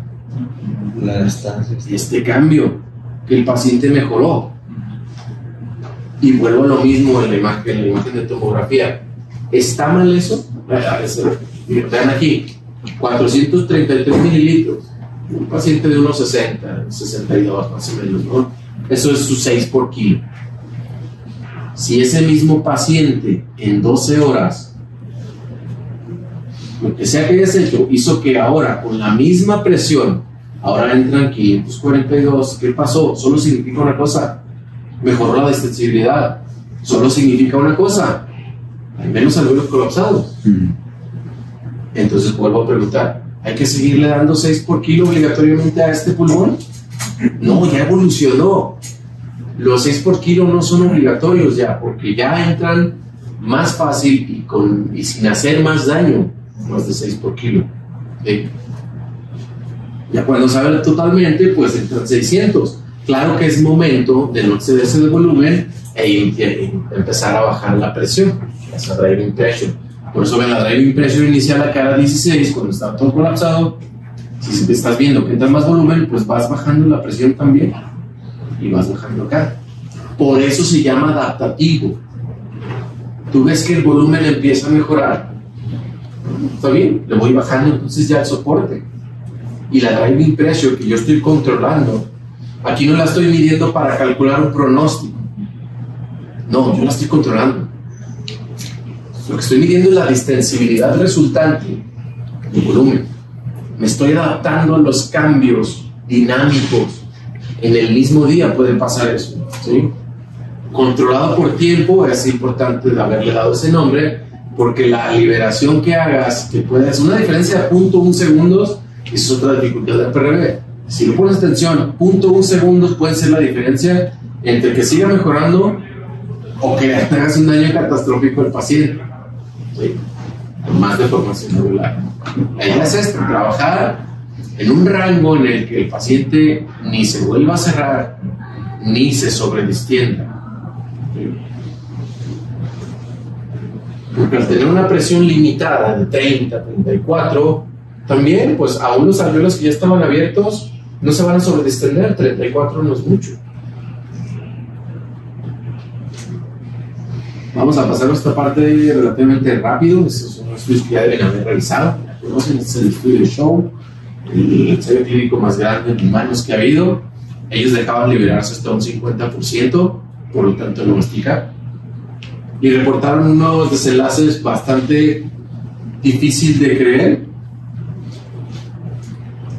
La estancia. Este cambio, que el paciente mejoró. Y vuelvo a lo mismo en la imagen de tomografía. ¿Está mal eso? Vean aquí, 433 mililitros. Un paciente de unos 60, 62 más o menos, ¿no? Eso es su 6 por kilo. Si ese mismo paciente en 12 horas, lo que sea que hayas hecho, hizo que ahora con la misma presión, ahora entran 542, ¿qué pasó? Solo significa una cosa, mejoró la distensibilidad. Solo significa una cosa, hay menos alveolos colapsados. Entonces vuelvo a preguntar, ¿hay que seguirle dando 6 por kilo obligatoriamente a este pulmón? No, ya evolucionó. Los 6 por kilo no son obligatorios ya, porque ya entran más fácil y sin hacer más daño, más de 6 por kilo. ¿Sí? Ya cuando se abre totalmente, pues entran 600. Claro que es momento de no excederse de volumen e empezar a bajar la presión, esa driving pressure. Por eso ven la driving pressure inicial acá era 16, cuando está todo colapsado. Si te estás viendo que entra más volumen, pues vas bajando la presión también y vas bajando acá. Por eso se llama adaptativo. Tú ves que el volumen empieza a mejorar. ¿Está bien? Le voy bajando entonces ya el soporte. Y la driving pressure que yo estoy controlando, aquí no la estoy midiendo para calcular un pronóstico. No, yo la estoy controlando. Lo que estoy midiendo es la distensibilidad resultante del volumen. Me estoy adaptando a los cambios dinámicos. En el mismo día puede pasar eso, ¿sí? Controlado por tiempo, es importante haberle dado ese nombre, porque la liberación que hagas, que puedes, una diferencia de 0.1 segundos, es otra dificultad del PRV. Si lo pones atención, 0.1 segundos puede ser la diferencia entre que siga mejorando o que hagas un daño catastrófico al paciente, ¿sí? Más deformación nodular. La idea es esto, trabajar en un rango en el que el paciente ni se vuelva a cerrar ni se sobredistienda. Porque al tener una presión limitada de 30, 34, también pues aún los alvéolos que ya estaban abiertos no se van a sobredistender. 34 no es mucho. Vamos a pasar a esta parte relativamente rápido. Estos son los estudios que ya deben haber realizado. Conocen, este es el estudio de Show, el ensayo clínico más grande en humanos que ha habido. Ellos dejaban liberarse hasta un 50%, por lo tanto no mastica. Y reportaron unos desenlaces bastante difícil de creer.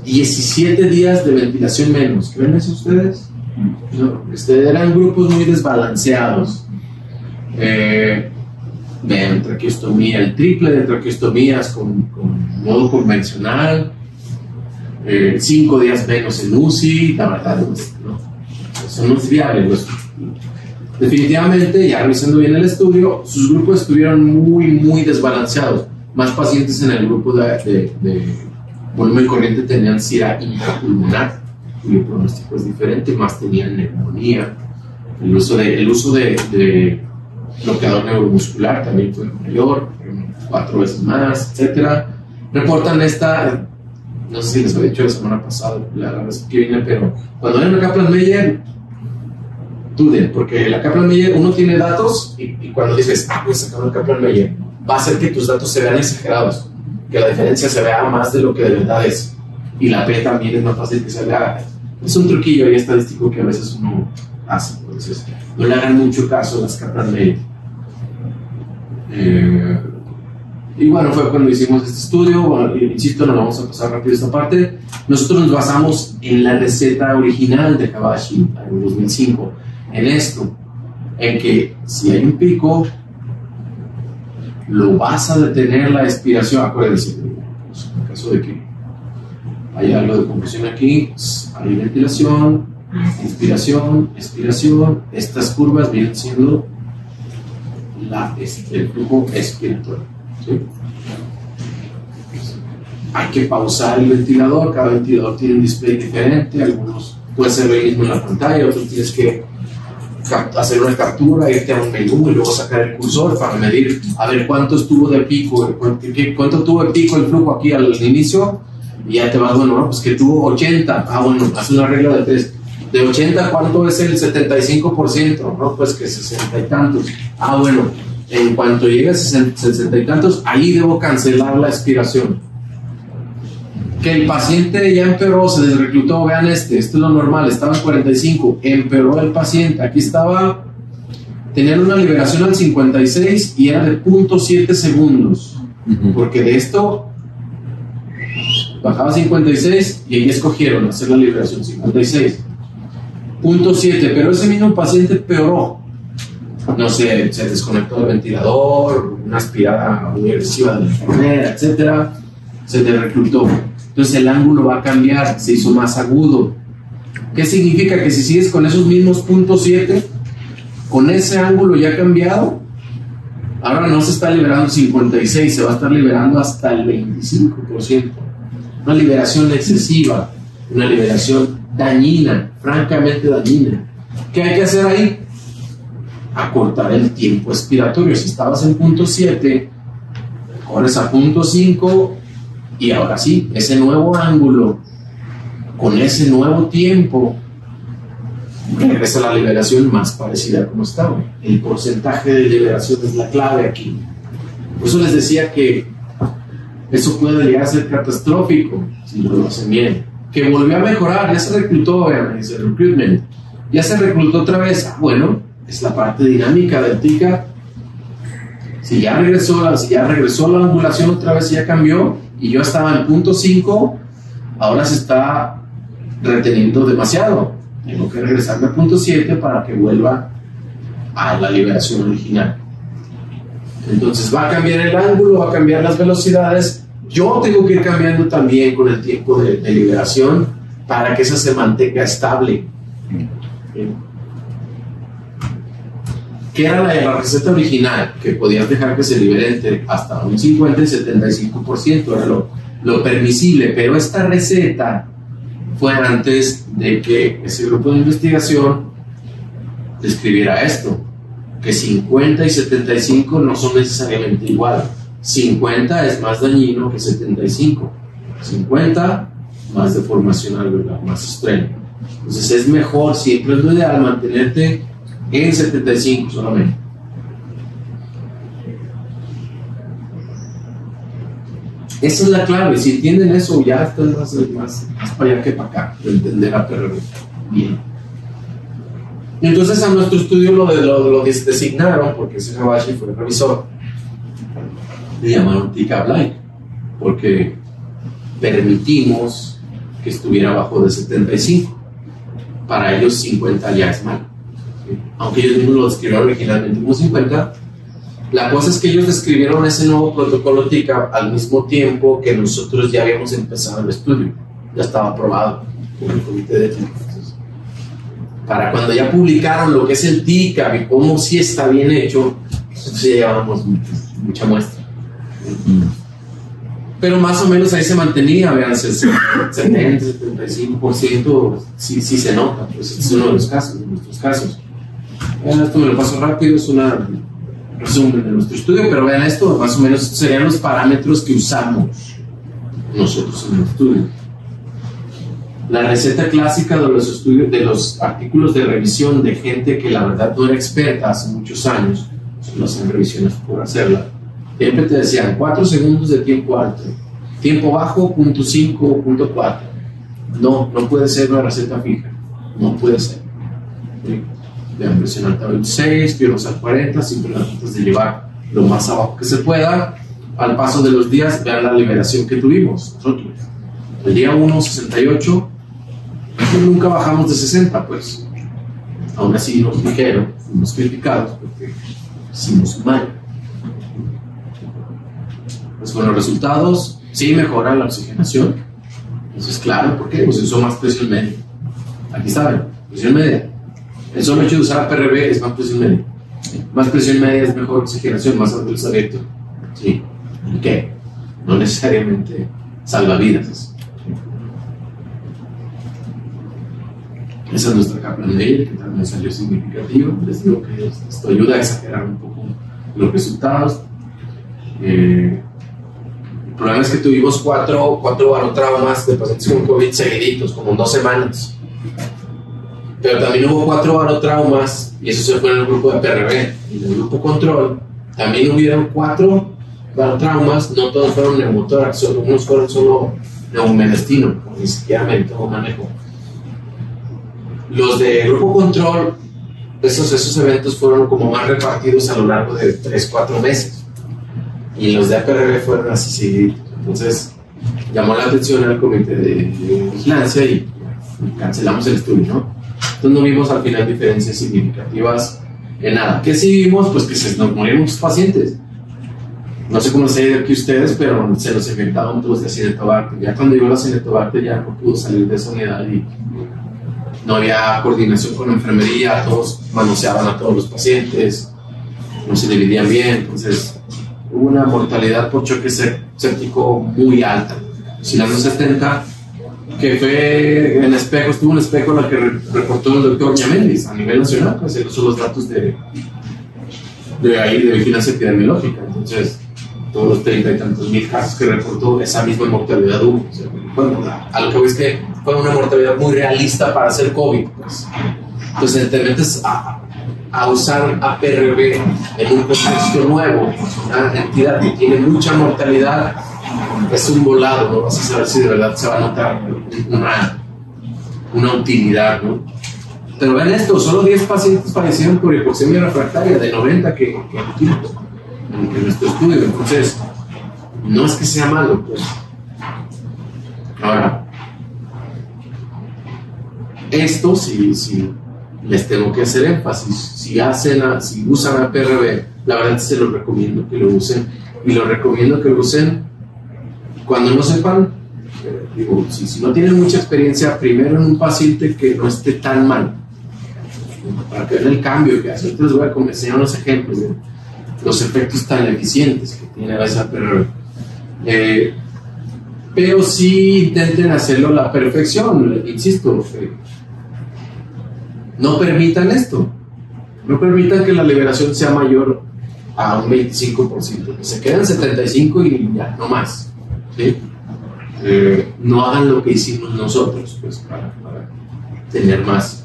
17 días de ventilación menos. ¿Creen eso ustedes? No, eran grupos muy desbalanceados. De traqueostomía, el triple de traqueostomías con modo convencional, 5 días menos en UCI. La verdad, no, eso no es viable. Definitivamente, ya revisando bien el estudio, sus grupos estuvieron muy desbalanceados. Más pacientes en el grupo de volumen corriente tenían SIRA intrapulmonar, cuyo pronóstico es diferente, más tenían neumonía. El uso de bloqueador neuromuscular también fue mayor, 4 veces más, etc. Reportan esta, no sé si les había dicho la semana pasada, la vez que vine, pero cuando ven la Kaplan-Meier, duden, porque la Kaplan-Meier uno tiene datos y cuando dices, pues sacamos el Kaplan-Meier, va a hacer que tus datos se vean exagerados, que la diferencia se vea más de lo que de verdad es. Y la P también es más fácil que se vea. Es un truquillo ahí estadístico que a veces uno hace, entonces no le hagan mucho caso a las Kaplan-Meier. Y bueno, fue cuando hicimos este estudio. Bueno, insisto, no vamos a pasar rápido esta parte. Nosotros nos basamos en la receta original de Habashi en 2005, en esto, en que si hay un pico, lo vas a detener la expiración. Acuérdense, pues, en el caso de que hay algo de confusión aquí, hay ventilación, inspiración, expiración. Estas curvas vienen siendo el flujo expiratorio, ¿sí? Hay que pausar el ventilador. Cada ventilador tiene un display diferente. Algunos puede ser lo mismo en la pantalla, otros tienes que hacer una captura, irte a un menú y luego sacar el cursor para medir a ver cuánto estuvo de pico, cuánto tuvo de pico el flujo aquí al inicio, y ya te vas, bueno, no, pues que tuvo 80. Bueno, haz una regla de 3. De 80, ¿cuánto es el 75%? No, pues que 60 y tantos. Bueno, en cuanto llegue a 60 y tantos, ahí debo cancelar la expiración. Que el paciente ya empeoró, se desreclutó. Vean esto es lo normal, estaba en 45, empeoró el paciente. Aquí estaba, tenían una liberación al 56 y era de 0.7 segundos. Porque de esto bajaba a 56 y ahí escogieron hacer la liberación 56. 0.7, pero ese mismo paciente peoró. No sé, se desconectó del ventilador, una aspirada muy agresiva de la enfermera, etcétera, se desreclutó. Entonces el ángulo va a cambiar, se hizo más agudo. ¿Qué significa? Que si sigues con esos mismos 0.7, con ese ángulo ya cambiado, ahora no se está liberando 56, se va a estar liberando hasta el 25%. Una liberación excesiva, una liberación dañina, francamente dañina. ¿Qué hay que hacer ahí? Acortar el tiempo expiratorio. Si estabas en 0.7, ahora es a 0.5 y ahora sí, ese nuevo ángulo con ese nuevo tiempo regresa a la liberación más parecida a como estaba. El porcentaje de liberación es la clave aquí. Por eso les decía que eso puede llegar a ser catastrófico si no lo hacen bien. Que volvió a mejorar, ya se reclutó, ese recruitment, ya se reclutó otra vez. Bueno, es la parte dinámica del TICA. Si ya regresó la angulación otra vez, ya cambió y yo estaba en 0.5, ahora se está reteniendo demasiado. Tengo que regresarme a 0.7 para que vuelva a la liberación original. Entonces va a cambiar el ángulo, va a cambiar las velocidades. Yo tengo que ir cambiando también con el tiempo de liberación para que esa se mantenga estable. ¿Qué era la receta original? Que podías dejar que se libere entre hasta un 50 y 75%, era lo permisible, pero esta receta fue antes de que ese grupo de investigación describiera esto, que 50 y 75 no son necesariamente igual. 50 es más dañino que 75. 50 más deformación alveolar, más estreno. Entonces es mejor, siempre es lo ideal mantenerte en 75 solamente. Esa es la clave. Si entienden eso, ya estás más para allá que para acá, de entender a PRV. Bien. Entonces a nuestro estudio lo designaron, porque ese Habashi fue el revisor, le llamaron TICA-like, porque permitimos que estuviera abajo de 75. Para ellos 50 ya es mal. Aunque ellos mismos lo describieron originalmente como 50, la cosa es que ellos describieron ese nuevo protocolo TICA al mismo tiempo que nosotros ya habíamos empezado el estudio. Ya estaba aprobado por el comité de ética. Para cuando ya publicaron lo que es el TICA y cómo sí está bien hecho, nosotros ya llevábamos mucha muestra. Pero más o menos ahí se mantenía, vean, 70, 75%, sí se nota, pues es uno de los casos, de nuestros casos. Vean, esto me lo paso rápido, es un resumen de nuestro estudio, pero vean esto, más o menos serían los parámetros que usamos nosotros en el estudio. La receta clásica de los estudios, de los artículos de revisión de gente que la verdad no era experta hace muchos años, solo hacen revisiones por hacerla, siempre te decían 4 segundos de tiempo alto, tiempo bajo 0.5 o 0.4. No puede ser una receta fija, no puede ser. Vean, presión alta 26, fibros al 40, siempre las tratas de llevar lo más abajo que se pueda. Al paso de los días, vean la liberación que tuvimos nosotros. El día 1, 68, nunca bajamos de 60, pues. Aún así nos dijeron, fuimos criticados porque hicimos mal. Pues bueno, los resultados, sí mejora la oxigenación. Eso es claro, ¿por qué? Pues usó más presión media. Aquí saben, presión media. El solo hecho de usar PRV es más presión media. Más presión media es mejor oxigenación, más alveolos abiertos. Sí. ¿Y qué? No necesariamente salvavidas. Esa es nuestra Kaplan-Meier, que también salió significativo. Les digo que esto ayuda a exagerar un poco los resultados. El problema es que tuvimos cuatro barotraumas de pacientes con COVID seguiditos, como en 2 semanas. Pero también hubo 4 barotraumas, y eso se fue en el grupo de PRV. Y en el grupo control también hubieron 4 barotraumas, no todos fueron neumotórax, unos fueron solo neumomenestino, ni siquiera medicado manejo. Los de grupo control, esos eventos fueron como más repartidos a lo largo de 3-4 meses. Y los de APRV fueron así seguidos. Entonces, llamó la atención al comité de vigilancia y cancelamos el estudio, ¿no? Entonces no vimos al final diferencias significativas en nada. ¿Qué sí vimos? Pues que se nos murieron muchos pacientes. No sé cómo les ha ido aquí ustedes, pero se los infectaron todos de Acinetobacter. Ya cuando llegó la Acinetobacter ya no pudo salir de esa unidad y no había coordinación con la enfermería, todos manoseaban a todos los pacientes, no se dividían bien, entonces hubo una mortalidad por choque séptico muy alta. Oscilando 70, que fue en espejo, estuvo en espejo la que reportó el doctor Ñamendis a nivel nacional, pues esos son los datos de vigilancia epidemiológica. Entonces, todos los 30 y tantos mil casos que reportó, esa misma mortalidad hubo. O sea, bueno, a lo que veo es que fue una mortalidad muy realista para hacer COVID. Pues. Entonces te metes a usar APRB en un contexto nuevo, una entidad que tiene mucha mortalidad, es un volado, no vas a saber si de verdad se va a notar una utilidad, ¿no? Pero vean esto, solo 10 pacientes fallecieron por hipoxemia refractaria de 90 que en nuestro estudio. Entonces, no es que sea malo, pues. Ahora, esto si les tengo que hacer énfasis, si usan APRB, la verdad se los recomiendo que lo usen, y lo recomiendo que lo usen cuando no sepan, digo, si no tienen mucha experiencia, primero en un paciente que no esté tan mal, para que vean el cambio que hace. Entonces les voy a enseñar unos ejemplos de los efectos tan eficientes que tiene esa APRB. Pero sí intenten hacerlo a la perfección, insisto, no permitan esto, no permitan que la liberación sea mayor a un 25%, que se queden 75% y ya, no más, ¿sí? No hagan lo que hicimos nosotros, pues, para tener más.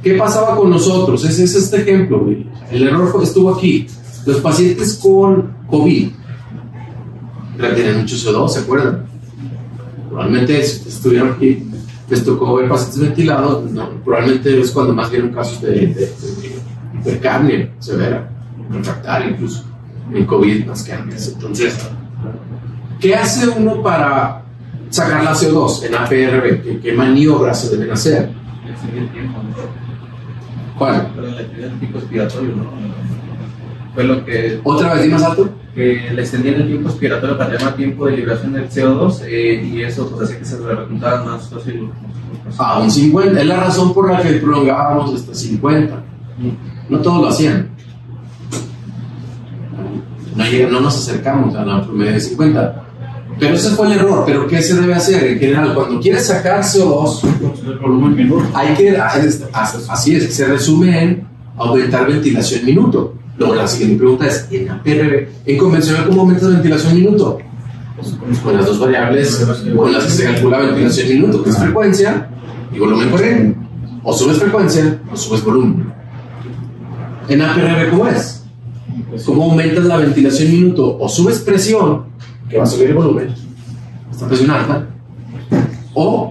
¿Qué pasaba con nosotros? Ese es este ejemplo. El error estuvo aquí. Los pacientes con COVID tienen mucho CO2, ¿se acuerdan? Probablemente si estuvieron aquí, les tocó ver pacientes ventilados, no, probablemente es cuando más vieron casos de hipercapnia severa, refractaria incluso, en COVID más que antes. Entonces, ¿qué hace uno para sacar la CO2 en APRB? ¿Qué maniobras se deben hacer? ¿Cuál? Pero la actividad del tipo expiratorio, ¿no? Fue lo que... ¿Otra vez, más alto? Que le extendían el tiempo expiratorio para tener más tiempo de liberación del CO2 y eso pues hacía que se repuntaran más fácil. A un 50, es la razón por la que prolongábamos hasta 50. No todos lo hacían. No nos acercamos a la promedio de 50. Pero ese fue el error. ¿Pero qué se debe hacer? En general, cuando quieres sacar CO2, hay que, así es, se resume en aumentar ventilación minuto. Luego la siguiente pregunta es, en APRB, en convencional, ¿cómo aumentas ventilación minuto? Con las dos variables con las que se calcula ventilación minuto, que es frecuencia y volumen por N. O subes frecuencia o subes volumen. En APRB, ¿cómo es? ¿Cómo aumentas la ventilación minuto? O subes presión, que va a subir el volumen, esta presión alta, o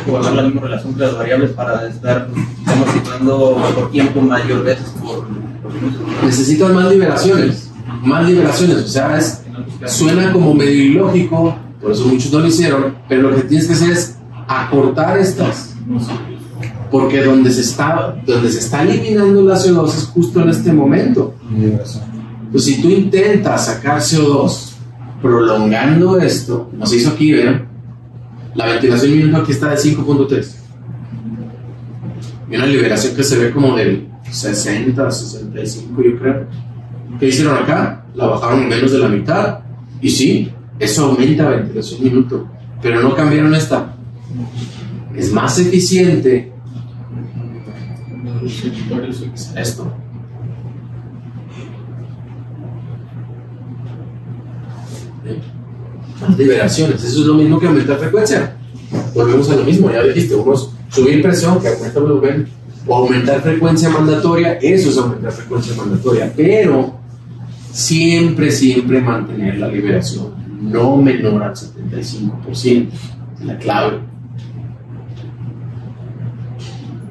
guardar la misma relación entre las variables para estar, estamos citando por tiempo mayor veces por minuto. Necesitas más liberaciones, o sea, suena como medio ilógico, por eso muchos no lo hicieron, pero lo que tienes que hacer es acortar estas, porque donde se está eliminando la CO2 es justo en este momento. Pues si tú intentas sacar CO2 prolongando esto, como se hizo aquí, ¿ven? La ventilación minuto aquí está de 5.3 y una liberación que se ve como del 60, 65 yo creo. ¿Qué hicieron acá? La bajaron en menos de la mitad y sí, eso aumenta ventilación minuto, pero no cambiaron esta. Es más eficiente esto. Más liberaciones, eso es lo mismo que aumentar frecuencia. Volvemos a lo mismo, ya dijiste, subir presión que aumenta volumen, o aumentar frecuencia mandatoria, eso es aumentar frecuencia mandatoria, pero siempre mantener la liberación no menor al 75%, es la clave.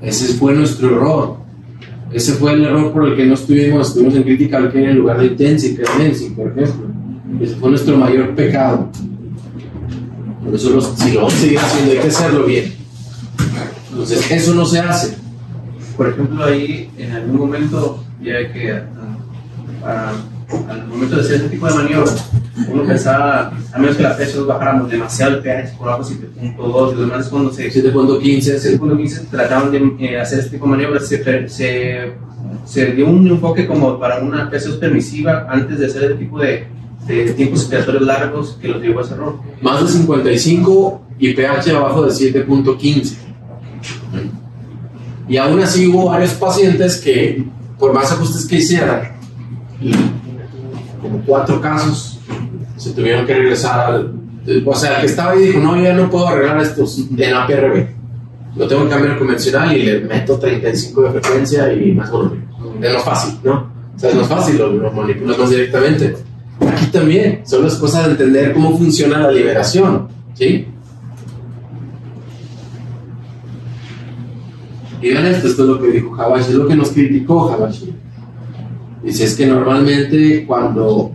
Ese fue nuestro error. Ese fue el error por el que no estuvimos en critical care en lugar de intensive care, por ejemplo. Ese fue nuestro mayor pecado. Por eso, si lo vamos a seguir haciendo, hay que hacerlo bien. Entonces, eso no se hace. Por ejemplo, ahí en algún momento, ya que al momento de hacer este tipo de maniobras, uno pensaba, a menos que la presión bajáramos demasiado el pH por abajo 7.2 y demás, cuando 7.15 trataban de hacer este tipo de maniobras, se dio un enfoque como para una presión permisiva antes de hacer este tipo de tiempos expiratorios largos que los llevó a ese error. Más de 55 y pH abajo de 7.15. Y aún así hubo varios pacientes que por más ajustes que hicieran, como 4 casos se tuvieron que regresar o sea, el que estaba ahí dijo, no, ya no puedo arreglar estos en APRB, lo tengo que cambiar convencional y le meto 35 de frecuencia y más volumen. Es más fácil, ¿no? O sea, es más fácil, lo manipulas más directamente. Aquí también son las cosas de entender cómo funciona la liberación, ¿sí? Y vean esto es lo que dijo Habashi, es lo que nos criticó Habashi. Dice, es que normalmente cuando...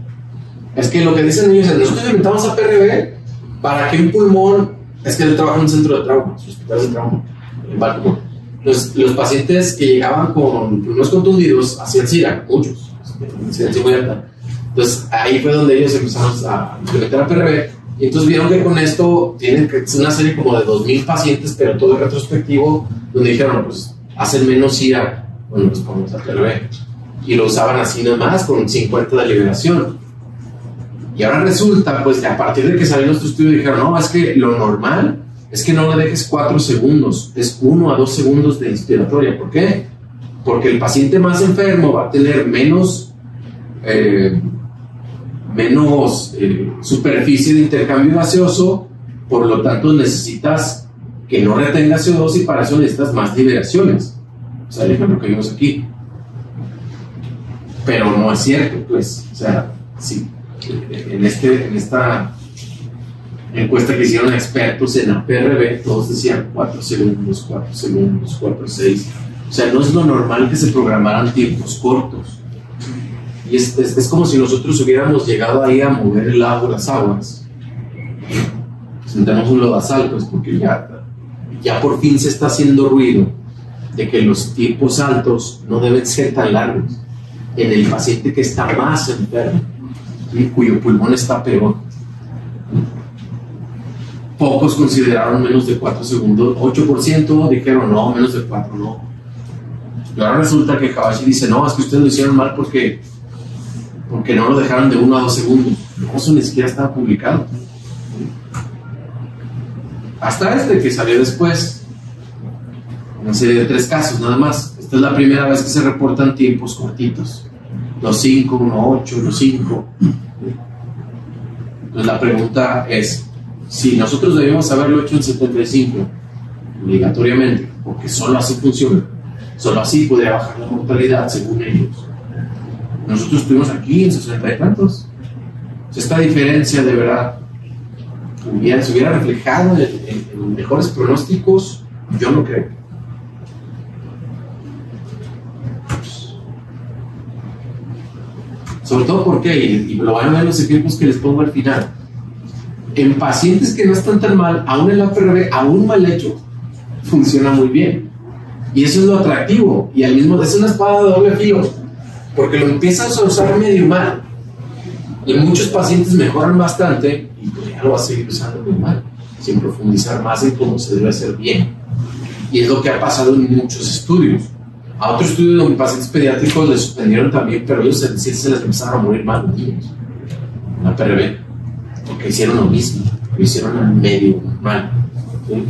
Es que lo que dicen ellos es, nosotros inventamos APRB para que un pulmón... Es que él trabaja en un centro de trauma, hospital de trauma, en Baltimore. Entonces, los pacientes que llegaban con pulmones contundidos hacían SIRA, muchos, incidencia muy alta. Entonces, ahí fue donde ellos empezaron a implementar APRB. Y entonces vieron que con esto tienen una serie como de 2,000 pacientes, pero todo es retrospectivo, donde dijeron, pues, hacen menos SIRA cuando los ponemos APRB. Y lo usaban así nomás, con 50 de liberación. Y ahora resulta, pues, que a partir de que salió nuestro estudio, dijeron, no, es que lo normal es que no le dejes 4 segundos, es 1 a 2 segundos de inspiratoria. ¿Por qué? Porque el paciente más enfermo va a tener menos superficie de intercambio gaseoso, por lo tanto necesitas que no retenga CO2 y para eso necesitas más liberaciones. O sea, el ejemplo que vimos aquí. Pero no es cierto, pues, o sea, sí. En esta encuesta que hicieron expertos en APRB, todos decían 4 segundos, 4 segundos, 4, 6. O sea, no es lo normal que se programaran tiempos cortos. Y es como si nosotros hubiéramos llegado ahí a mover el agua, las aguas. Sentamos un lodazal, pues, porque ya por fin se está haciendo ruido de que los tiempos altos no deben ser tan largos en el paciente que está más enfermo y cuyo pulmón está peor. Pocos consideraron menos de 4 segundos, 8% dijeron no, menos de 4 no. Y ahora resulta que Habashi dice, no, es que ustedes lo hicieron mal porque no lo dejaron de 1 a 2 segundos. No, eso ni siquiera estaba publicado. Hasta que salió después, una serie de 3 casos nada más. Esta es la primera vez que se reportan tiempos cortitos. Los 5, 1, 8, los 5. Entonces la pregunta es, si nosotros debíamos haberlo hecho en 75, obligatoriamente, porque solo así funciona, solo así podría bajar la mortalidad según ellos. Nosotros estuvimos aquí en 60 y tantos. Esta diferencia de verdad se hubiera reflejado en mejores pronósticos, yo no creo. Sobre todo porque, y lo van a ver en los ejemplos que les pongo al final, en pacientes que no están tan mal, aún el APRB, aún mal hecho, funciona muy bien. Y eso es lo atractivo. Y al mismo es una espada de doble filo, porque lo empiezas a usar medio mal. Y muchos pacientes mejoran bastante, y pues ya lo vas a seguir usando muy mal, sin profundizar más en cómo se debe hacer bien. Y es lo que ha pasado en muchos estudios. A otro estudio donde pacientes pediátricos les suspendieron también, pero ellos sí se les empezaron a morir más los niños. La APRB, porque hicieron lo mismo, lo hicieron al medio mal. ¿Sí?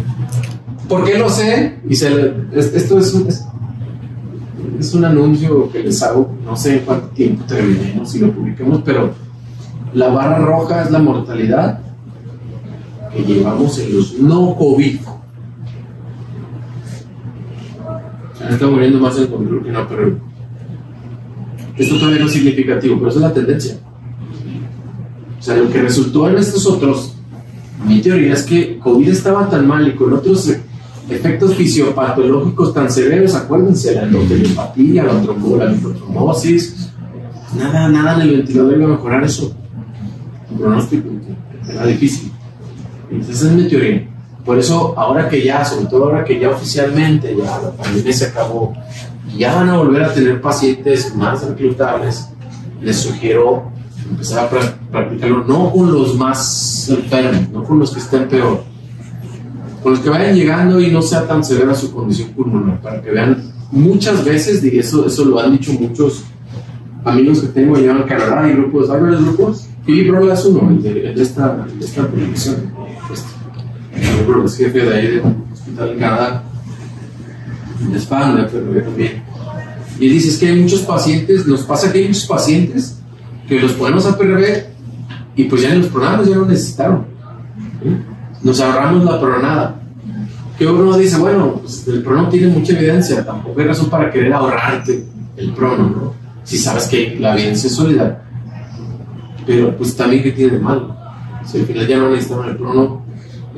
¿Por qué lo sé? Y esto es un anuncio que les hago, no sé en cuánto tiempo terminemos si lo publiquemos, pero la barra roja es la mortalidad que llevamos en los no COVID. Se está muriendo más en control que no, pero esto todavía no es significativo, pero esa es la tendencia. O sea, lo que resultó en estos otros, mi teoría es que COVID estaba tan mal y con otros efectos fisiopatológicos tan severos, acuérdense, la endoteliopatía, la microtrombosis, nada en el ventilador iba a mejorar eso. El pronóstico era difícil. Entonces, esa es mi teoría. Por eso, ahora que ya, sobre todo ahora que ya oficialmente ya la pandemia se acabó y ya van a volver a tener pacientes más reclutables, les sugiero empezar a practicarlo no con los más enfermos, no con los que estén peor, con los que vayan llegando y no sea tan severa su condición pulmonar, para que vean muchas veces, y eso lo han dicho muchos amigos que tengo allá en Canadá, hay varios grupos, Philip Rolla es uno, el de esta publicación. Yo es jefe de ahí del hospital en Canadá, es fan de APRB también. Y dices que hay muchos pacientes, nos pasa que hay muchos pacientes que los ponemos a PRV y pues ya en los programas ya no necesitaron. ¿Sí? Nos ahorramos la pronada. Que uno dice, bueno, pues el prono tiene mucha evidencia, tampoco hay razón para querer ahorrarte el prono, ¿no? Si sabes que la evidencia es sólida. Pero pues también, ¿qué tiene de malo? Si al final ya no necesitaron el prono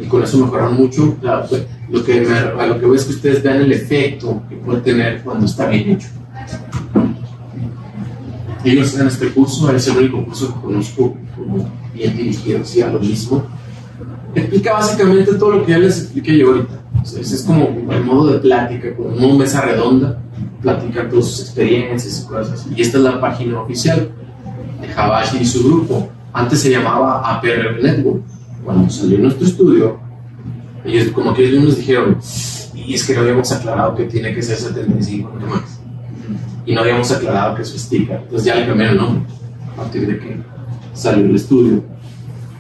y con eso mejoraron mucho, claro, pues, a lo que veo es que ustedes vean el efecto que puede tener cuando está bien hecho. Ellos en este curso, es el único curso que conozco como bien dirigido hacia lo mismo. Explica básicamente todo lo que ya les expliqué yo ahorita. O sea, ese es como el modo de plática, como una mesa redonda, platicar todas sus experiencias y cosas así. Y esta es la página oficial de Habashi y su grupo. Antes se llamaba APRV Network. Cuando salió nuestro estudio, ellos como que ellos nos dijeron, y es que no habíamos aclarado que tiene que ser 75 no más. Y no habíamos aclarado que eso es sticker. Entonces ya le cambiaron el nombre a partir de que salió el estudio.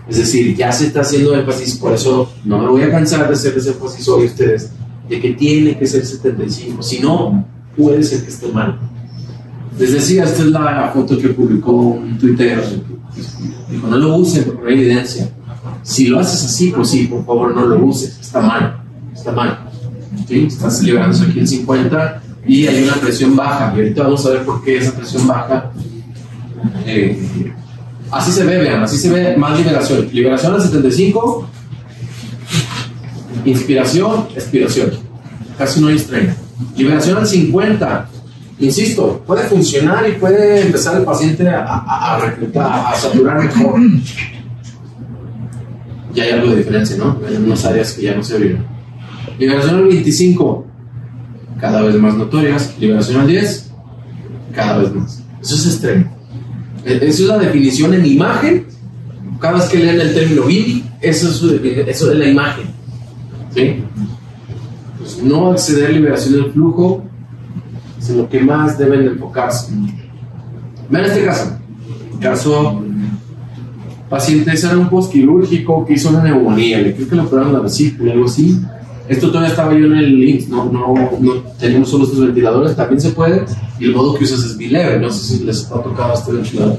Es decir, ya se está haciendo énfasis, por eso no me voy a cansar de hacer ese énfasis hoy a ustedes, de que tiene que ser 75, si no, puede ser que esté mal. Les decía, esta es la foto que publicó un tuitero, dijo, no lo usen porque no hay evidencia. Si lo haces así, pues sí, por favor no lo uses, está mal, ¿sí? Estás liberándose aquí en 50 y hay una presión baja, y ahorita vamos a ver por qué esa presión baja. Así se ve, vean, así se ve más liberación. Liberación al 75, inspiración, expiración. Casi no hay estrella. Liberación al 50, insisto, puede funcionar y puede empezar el paciente a reclutar, a saturar mejor. Ya hay algo de diferencia, ¿no? Hay unas áreas que ya no se vieron. Liberación al 25, cada vez más notorias. Liberación al 10, cada vez más. Eso es extremo. Esa es la definición en imagen. Cada vez que lean el término BIDI, eso es la imagen. ¿Sí? Pues no acceder a liberación del flujo es en lo que más deben de enfocarse. Vean este caso. Paciente era un postquirúrgico que hizo una neumonía, le creo que le operaron la vesícula, algo así. Esto todavía estaba yo en el IMSS, no teníamos solo estos ventiladores, también se puede, y el modo que usas es bileve, no sé si les ha tocado este ventilador.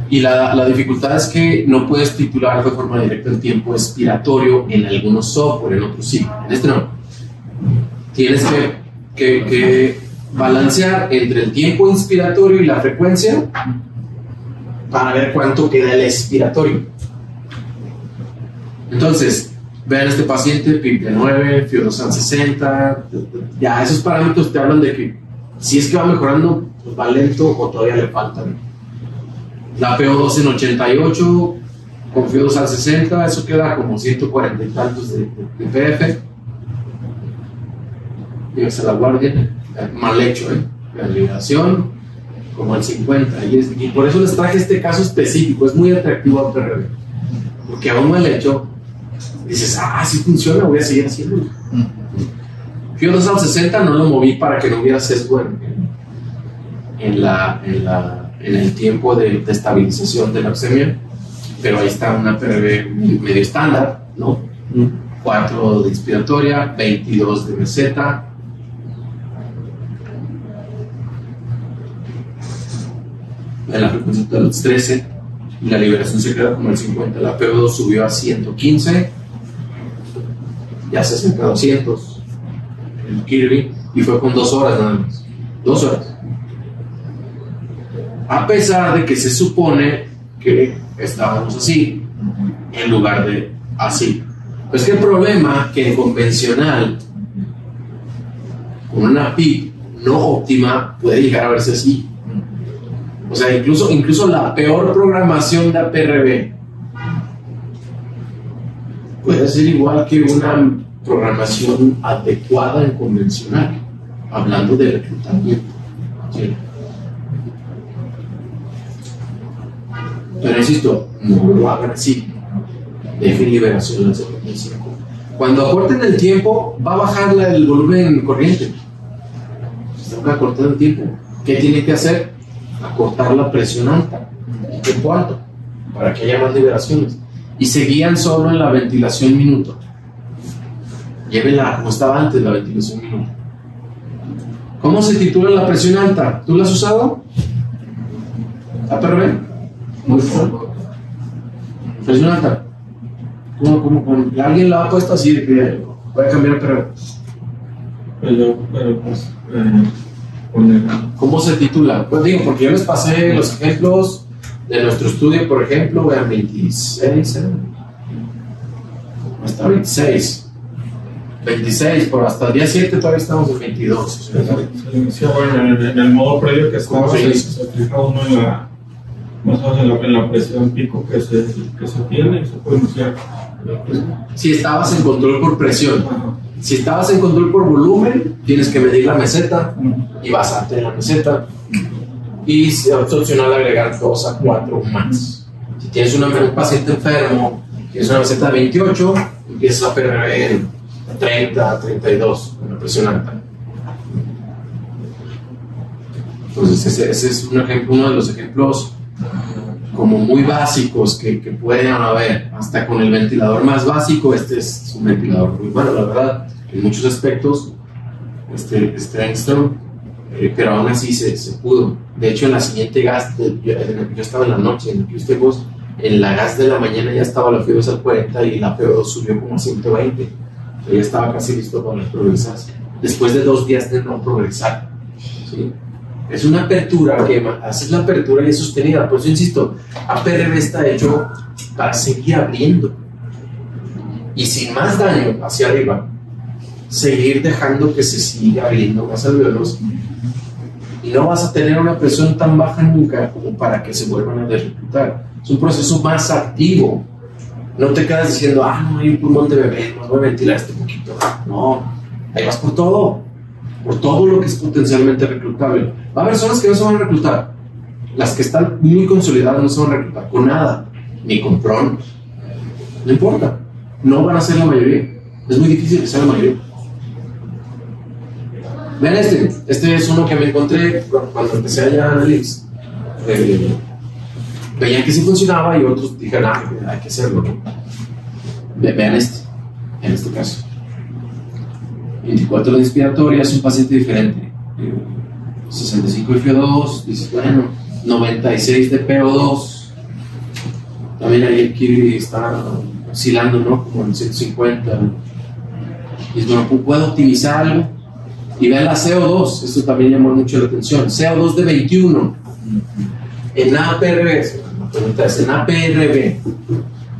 Y la dificultad es que no puedes titular de forma directa el tiempo expiratorio en algunos software, en otros sí, en este no. Tienes que balancear entre el tiempo inspiratorio y la frecuencia para ver cuánto queda el expiratorio. Entonces, vean este paciente, PIB de 9, FIO2 al 60, ya esos parámetros te hablan de que si es que va mejorando, pues va lento o todavía le faltan. La PO2 en 88, con FIO2 al 60, eso queda como 140 y tantos de PF. Dígase la guardia, mal hecho, la liberación como el 50, y por eso les traje este caso específico, es muy atractivo al PRV, porque aún mal hecho, dices, sí funciona, voy a seguir haciéndolo. FIO2 al 60 no lo moví para que no hubiera sesgo en el tiempo de estabilización de la leucemia, pero ahí está una PRV medio estándar, ¿no? 4 de inspiratoria, 22 de meseta. En la frecuencia de los 13 y la liberación se queda como el 50. La PO2 subió a 115, ya se acerca a 200 el Kirby, y fue con 2 horas nada más. 2 horas. A pesar de que se supone que estábamos así en lugar de así. Pues que el problema que en convencional con una PIB no óptima puede llegar a verse así. O sea, incluso la peor programación de APRV puede ser igual que una programación adecuada en convencional, hablando de reclutamiento. ¿Sí? Pero insisto, no lo hagan así. Dejen liberación al 75. Cuando acorten el tiempo, va a bajar el volumen corriente. Están acortando el tiempo. ¿Qué tiene que hacer? Acortar la presión alta, el tiempo alto, para que haya más liberaciones. Y se guían solo en la ventilación minuto. Llévenla como estaba antes, la ventilación minuto. ¿Cómo se titula la presión alta? ¿Tú la has usado? ¿APRB? Presión alta. ¿Cómo? ¿Alguien la ha puesto así de que voy a cambiar APRB? Pero pues, ¿Cómo se titula? Pues digo, porque yo les pasé los ejemplos de nuestro estudio, por ejemplo, vean 26, hasta 26, pero hasta el día 7 todavía estamos en 22. Se inicia, bueno, en el modo previo que estaba, se fija uno más o menos en la presión pico que se tiene y se puede iniciar la presión. Si estabas en control por presión, si estabas en control por volumen, tienes que medir la meseta y basarte en la meseta. Y es opcional agregar 2 a 4 más. Si tienes un paciente enfermo, tienes una meseta de 28, empiezas a perder en 30, 32, una presión alta. Entonces ese es un ejemplo, uno de los ejemplos como muy básicos que pueden haber. Hasta con el ventilador más básico, este es un ventilador muy bueno, la verdad, en muchos aspectos, este Engstrom, pero aún así se pudo. De hecho, en la siguiente gas, yo estaba en la noche, en Houston, en la gas de la mañana ya estaba la FIO2 al 40 y la PO2 subió como a 120. Ya estaba casi listo para progresar. Después de 2 días de no progresar. ¿Sí? Es una apertura que haces la apertura y es sostenida. Por eso insisto, APRB está hecho para seguir abriendo y sin más daño hacia arriba, seguir dejando que se siga abriendo más alvéolos, y no vas a tener una presión tan baja nunca como para que se vuelvan a desreclutar. Es un proceso más activo. No te quedas diciendo, no hay un pulmón de bebé, no voy a ventilar este poquito. No, ahí vas por todo lo que es potencialmente reclutable. Va a haber zonas que no se van a reclutar. Las que están muy consolidadas no se van a reclutar con nada, ni con PRON. No importa, no van a ser la mayoría. Es muy difícil que sea la mayoría. Vean este es uno que me encontré cuando empecé allá en Analytics. Veían que sí funcionaba y otros dijeron, hay que hacerlo. Vean en este caso. 24 de inspiratoria, es un paciente diferente. 65 de FIO2, dice, bueno, 96 de PO2. También ahí el Kirby está oscilando, ¿no? Como en 150. Y bueno, ¿puedo optimizar algo? Y vean la CO2, esto también llamó mucho la atención. CO2 de 21. En APRB, la pregunta es, en APRB,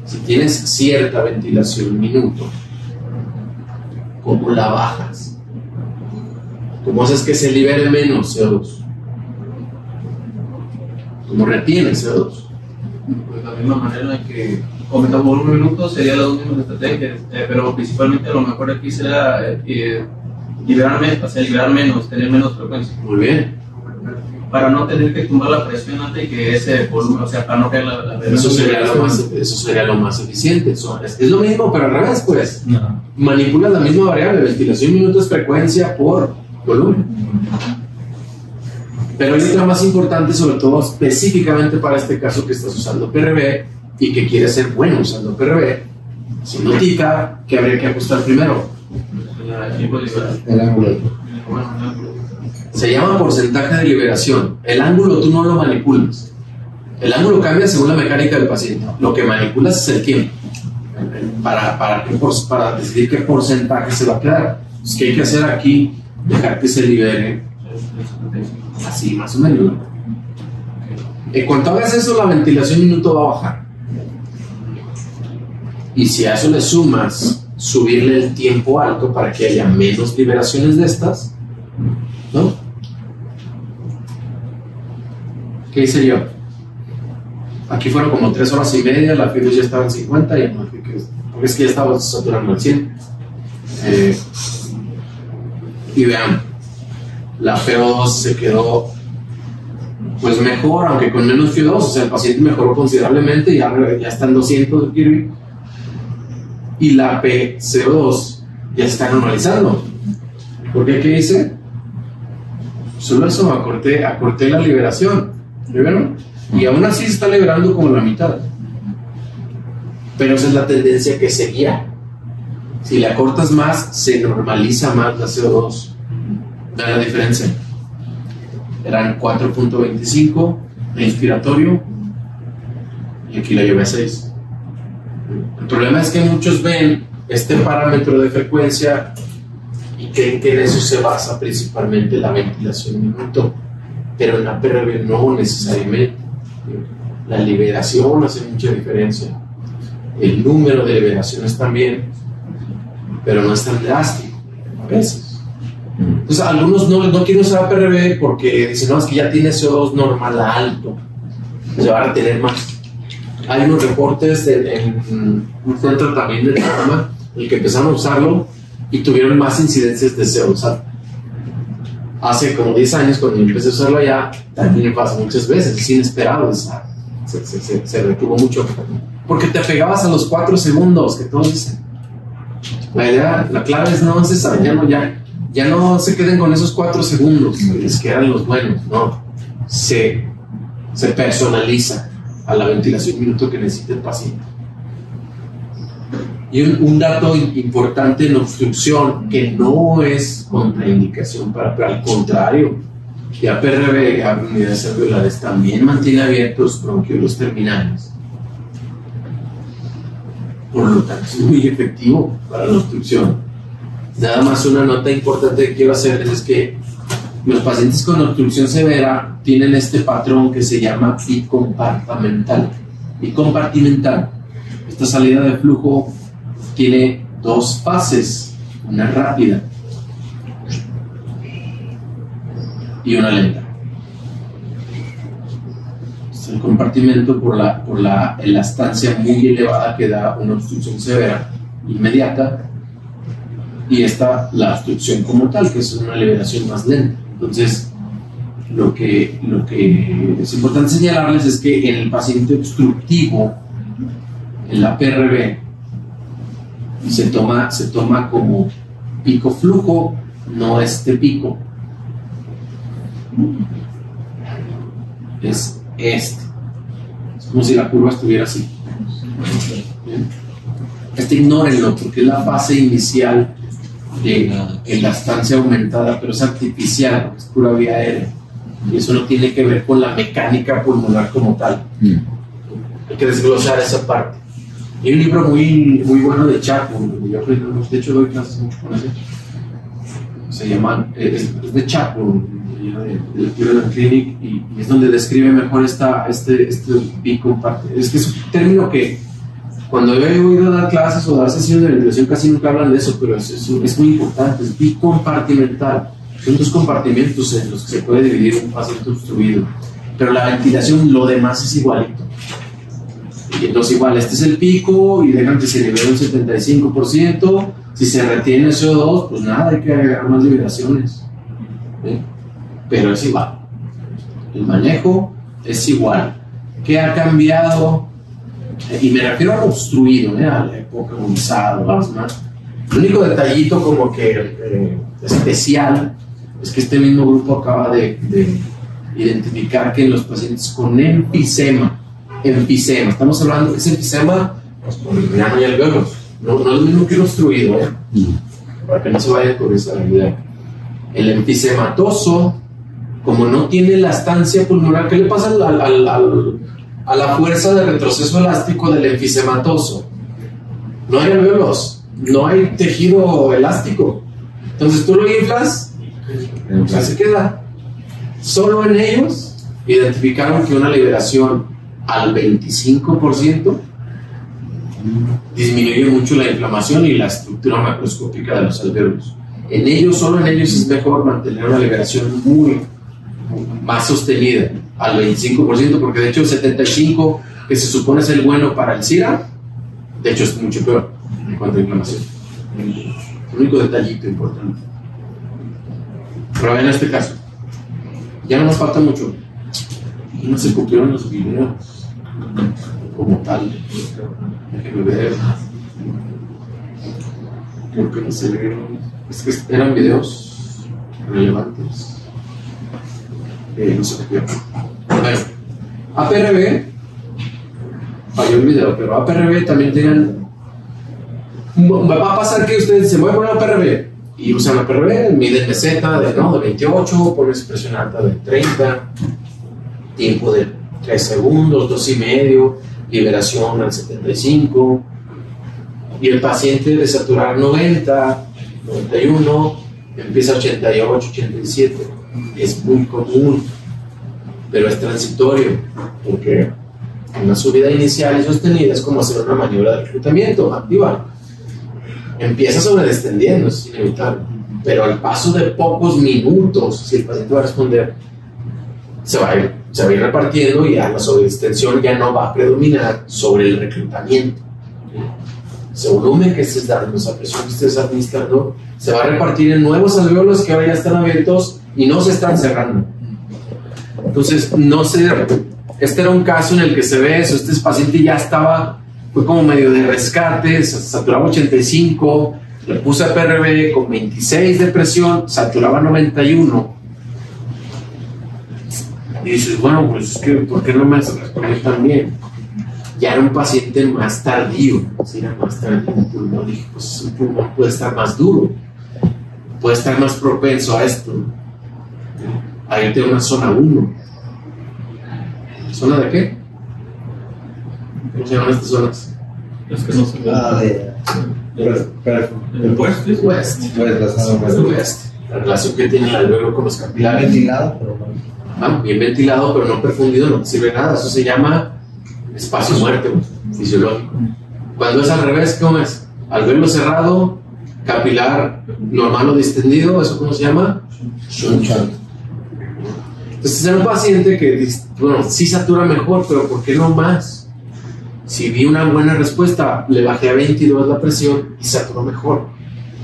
si tienes cierta ventilación minuto, ¿cómo la bajas? ¿Cómo haces que se libere menos CO2? ¿Cómo retienes CO2? Pues de la misma manera en que aumentar volumen minutos sería las dos mismas estrategias, pero principalmente a lo mejor aquí será liberar menos, tener menos frecuencia. Muy bien. Para no tener que tumbar la presión alta y que ese volumen, o sea, para no caer la eso sería lo más eficiente. Es lo mismo, pero al revés, pues. No. Manipulas la misma variable, ventilación, minutos, frecuencia por volumen. Pero hay otra más importante, sobre todo específicamente para este caso que estás usando PRB y que quieres ser bueno usando PRB. Significa que habría que ajustar primero el ángulo. Se llama porcentaje de liberación. El ángulo tú no lo manipulas. El ángulo cambia según la mecánica del paciente. Lo que manipulas es el tiempo. Para decidir qué porcentaje se va a quedar. Entonces, ¿qué hay que hacer aquí? Dejar que se libere. Así, más o menos. En cuanto hagas eso, la ventilación minuto va a bajar. Y si a eso le sumas subirle el tiempo alto para que haya menos liberaciones de estas, ¿no? ¿Qué hice yo? Aquí fueron como 3 horas y media, la FIO2 ya estaba en 50 y no, porque es que ya estaba saturando al 100. Y vean, la PO2 se quedó pues mejor, aunque con menos FIO2, o sea, el paciente mejoró considerablemente, ya está en 200 de Kirby. Y la PCO2 ya se está normalizando. ¿Por qué? ¿Qué hice? Solo eso, acorté la liberación. ¿Vieron? Y aún así se está liberando como la mitad. Pero esa es la tendencia que seguía. Si le acortas más, se normaliza más la CO2. Vean la diferencia. Eran 4.25 de inspiratorio y aquí la llevé a 6. El problema es que muchos ven este parámetro de frecuencia y creen que en eso se basa principalmente la ventilación minuto, pero en la PRV no necesariamente. La liberación hace mucha diferencia, el número de liberaciones también, pero no es tan drástico a veces. Entonces algunos no quieren usar PRV porque dicen, no, es que ya tiene CO2 normal alto, se va a retener más. Hay unos reportes en un centro también de trauma en el que empezaron a usarlo y tuvieron más incidencias de CO2 alto. Hace como 10 años cuando empecé a usarlo allá, también me pasa muchas veces, es inesperado, se retuvo mucho porque te pegabas a los 4 segundos que todos dicen. La clave es no ya no se queden con esos 4 segundos que eran los buenos, no, se personaliza a la ventilación minuto que necesita el paciente. Y un dato importante en obstrucción que no es contraindicación pero al contrario, ya PRV, unidades alveolares, también mantiene abiertos bronquiolos terminales. Por lo tanto, es muy efectivo para la obstrucción. Nada más una nota importante que quiero hacer es que los pacientes con obstrucción severa tienen este patrón que se llama bicompartimental. Bicompartimental. Esta salida de flujo tiene 2 fases, una rápida y una lenta. Es el compartimento por la elastancia muy elevada que da una obstrucción severa inmediata, y esta la obstrucción como tal, que es una liberación más lenta. Entonces, lo que es importante señalarles es que en el paciente obstructivo, en la PRV, se toma como pico flujo, no este pico. Es este. Es como si la curva estuviera así. Este ignórenlo porque es la fase inicial de elastancia aumentada, pero es artificial, es pura vía aérea. Y eso no tiene que ver con la mecánica pulmonar como tal. Hay que desglosar esa parte. Hay un libro muy bueno de Chapman, de hecho doy clases mucho con ese. Se llama, es de Chapman, del Cleveland Clinic, y es donde describe mejor este bicompartimental. Es que es un término que cuando he oído dar clases o dar sesiones de ventilación casi nunca hablan de eso, pero es muy importante. Es bicompartimental. Son 2 compartimentos en los que se puede dividir un paciente obstruido, pero la ventilación, lo demás es igualito. Y entonces igual, este es el pico y dejan que se libere un 75%. Si se retiene el CO2, pues nada, hay que agregar más liberaciones. ¿Sí? Pero es igual. El manejo es igual. ¿Qué ha cambiado? Y me refiero a obstruido, a la época agonizado, asma. El único detallito como que especial es que este mismo grupo acaba de identificar que en los pacientes con enfisema, estamos hablando que ese enfisema, pues por el grano y alveolos, no es lo mismo que el obstruido, para que no se vaya por esa realidad. El enfisematoso, como no tiene la estancia pulmonar, ¿qué le pasa a la fuerza de retroceso elástico del enfisematoso? No hay alveolos, no hay tejido elástico, entonces tú lo inflas, pues se queda. Solo en ellos identificaron que una liberación al 25% disminuye mucho la inflamación y la estructura macroscópica de los alveolos. Solo en ellos es mejor mantener una liberación muy más sostenida al 25%, porque de hecho el 75%, que se supone es el bueno para el SIRA, de hecho es mucho peor en cuanto a inflamación. El único detallito importante. Pero en este caso, ya no nos falta mucho. No se cumplieron los videos como tal. Déjenme ver. Creo que no se vieron. Es que eran videos relevantes. No se cumplieron. Bueno, APRV. Falló el video, pero APRV también tenían. Va a pasar que ustedes dicen, voy a poner APRV. y usan APRB, miden meseta de 28, pones presión alta de 30, tiempo de 3 segundos, 2,5, liberación al 75, y el paciente de saturar 90, 91, empieza a 88, 87. Es muy común, pero es transitorio, porque una subida inicial y sostenida es como hacer una maniobra de reclutamiento activa. Empieza sobredescendiendo, es inevitable, pero al paso de pocos minutos, si el paciente va a responder, se va a ir repartiendo y ya la sobreextensión ya no va a predominar sobre el reclutamiento. Ese volumen que estés dando, esa presión que estés administrando, se va a repartir en nuevos alveolos que ahora ya están abiertos y no se están cerrando. Entonces, no sé, este era un caso en el que se ve eso, este paciente ya estaba, fue como medio de rescate, saturaba 85, le puse APRB con 26 de presión, saturaba 91. Y dices, bueno, pues es que, ¿por qué no me respondió tan bien? Ya era un paciente más tardío, si era más tardío, el pulmón, dije, pues el pulmón puede estar más duro, puede estar más propenso a esto. Ahí tengo una zona 1. ¿Zona de qué? ¿Cómo se llaman estas zonas? Es que no se ve. El West. La relación que tiene el alveolo con los capilares. ventilado, pero Bien ventilado, pero no perfundido, no te sirve nada. Eso se llama espacio muerto fisiológico. Cuando es al revés, ¿cómo es? Alveolo cerrado, capilar normal o distendido, ¿eso cómo se llama? Shunt. Entonces era un paciente que, bueno, sí satura mejor, pero ¿por qué no más? Si vi una buena respuesta, le bajé a 22 la presión y saturó mejor.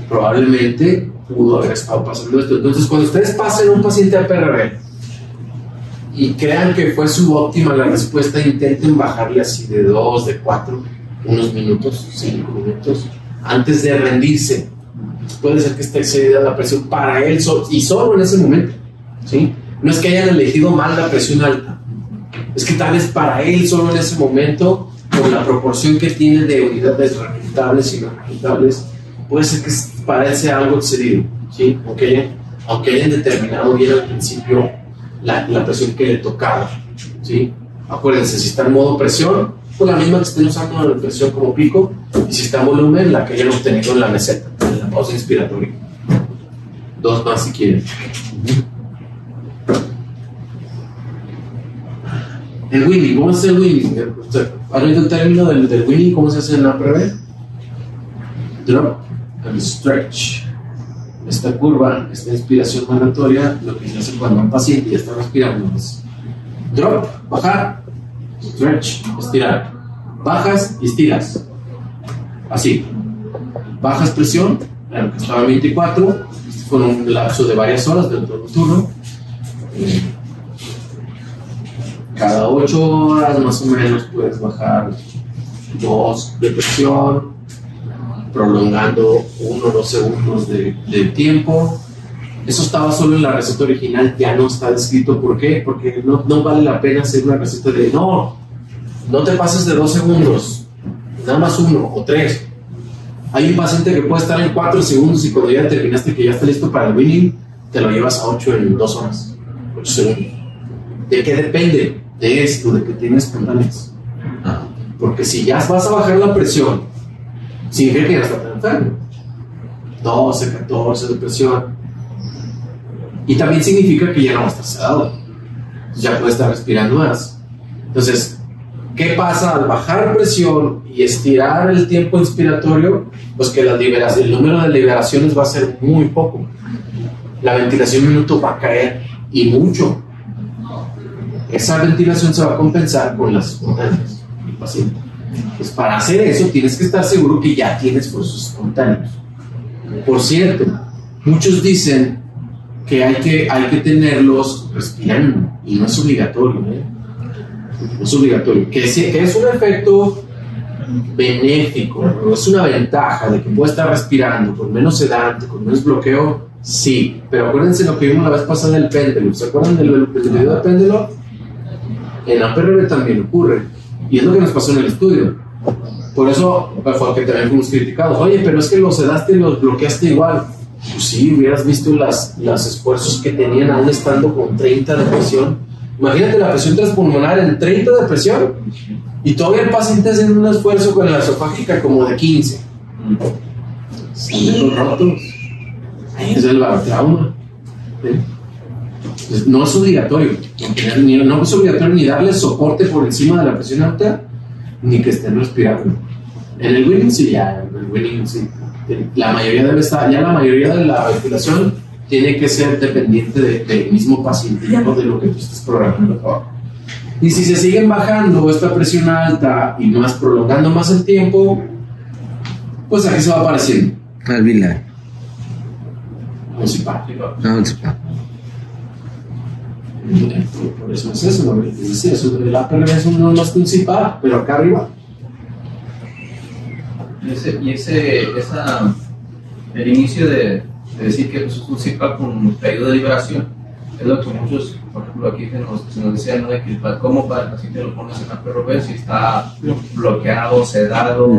Probablemente pudo haber estado pasando esto. Entonces, cuando ustedes pasen a un paciente a PRB y crean que fue subóptima la respuesta, intenten bajarle así de 2, de 4, unos minutos, 5 minutos, antes de rendirse. Puede ser que esté excedida la presión para él y solo en ese momento, ¿sí? No es que hayan elegido mal la presión alta, es que tal vez para él solo en ese momento, con la proporción que tiene de unidades reclutables y no reclutables, puede ser que para él sea algo excedido, ¿sí? Aunque hayan determinado bien al principio la presión que le tocaba, ¿sí? Acuérdense, si está en modo presión, pues la misma que estén usando la presión como pico, y si está en volumen, la que hayan obtenido en la meseta, en la pausa inspiratoria. 2 más si quieren. El winning, ¿cómo se hace el winning? ¿Has oído el término del winning? ¿Cómo se hace en la prueba? Drop and stretch. Esta curva, esta inspiración mandatoria, lo que se hace cuando un paciente ya está respirando es drop, bajar, stretch, estirar. Bajas y estiras. Así. Bajas presión, claro que estaba en 24, con un lapso de varias horas dentro de un turno. Cada 8 horas más o menos puedes bajar 2 de presión, prolongando 1 o 2 segundos de tiempo. Eso estaba solo en la receta original, ya no está descrito. ¿Por qué? Porque no vale la pena hacer una receta de no te pases de 2 segundos, nada más 1 o 3. Hay un paciente que puede estar en 4 segundos y cuando ya terminaste que ya está listo para el winning, te lo llevas a 8 en 2 horas, 8 segundos. ¿De qué depende? De esto, de que tienes espontáneos. Porque si ya vas a bajar la presión, significa que ya está tan enfermo. 12, 14 de presión. Y también significa que ya no va a estar sedado. Ya puede estar respirando más. Entonces, ¿qué pasa al bajar presión y estirar el tiempo inspiratorio? Pues que el número de liberaciones va a ser muy poco. La ventilación minuto va a caer y mucho. Esa ventilación se va a compensar con las espontáneas del paciente. Pues para hacer eso tienes que estar seguro que ya tienes esfuerzos espontáneos. Por cierto, muchos dicen que hay que tenerlos respirando y no es obligatorio, ¿eh? No es obligatorio. Que es un efecto benéfico, ¿no? Es una ventaja de que puede estar respirando con menos sedante, con menos bloqueo, sí. Pero acuérdense lo que vimos la vez pasada del péndulo. ¿Se acuerdan del video del péndulo? En APRB también ocurre, y es lo que nos pasó en el estudio. Por eso fue que también fuimos criticados. Oye, pero es que los sedaste y los bloqueaste igual. Pues sí, hubieras visto los esfuerzos que tenían aún estando con 30 de presión. Imagínate la presión transpulmonar en 30 de presión y todavía el paciente haciendo un esfuerzo con la esofágica como de 15. Son rotos. Ahí es el trauma. ¿Sí? No es obligatorio. No es obligatorio ni darle soporte por encima de la presión alta ni que estén respirando. En el winning sí, ya. En el winning sí. La mayoría debe estar, ya la mayoría de la ventilación tiene que ser dependiente del mismo paciente, no de lo que tú estés programando. Y si se siguen bajando esta presión alta y más prolongando más el tiempo, pues aquí se va apareciendo. Alveolar. Municipal. Por eso es eso, ¿no? Sí, eso, el APR es uno más principal, pero acá arriba. El inicio de decir que es un CPAP con periodo de liberación es lo que muchos, por ejemplo, aquí se nos decía, ¿no? De que cómo para el paciente lo pones en APR si está bloqueado, sedado,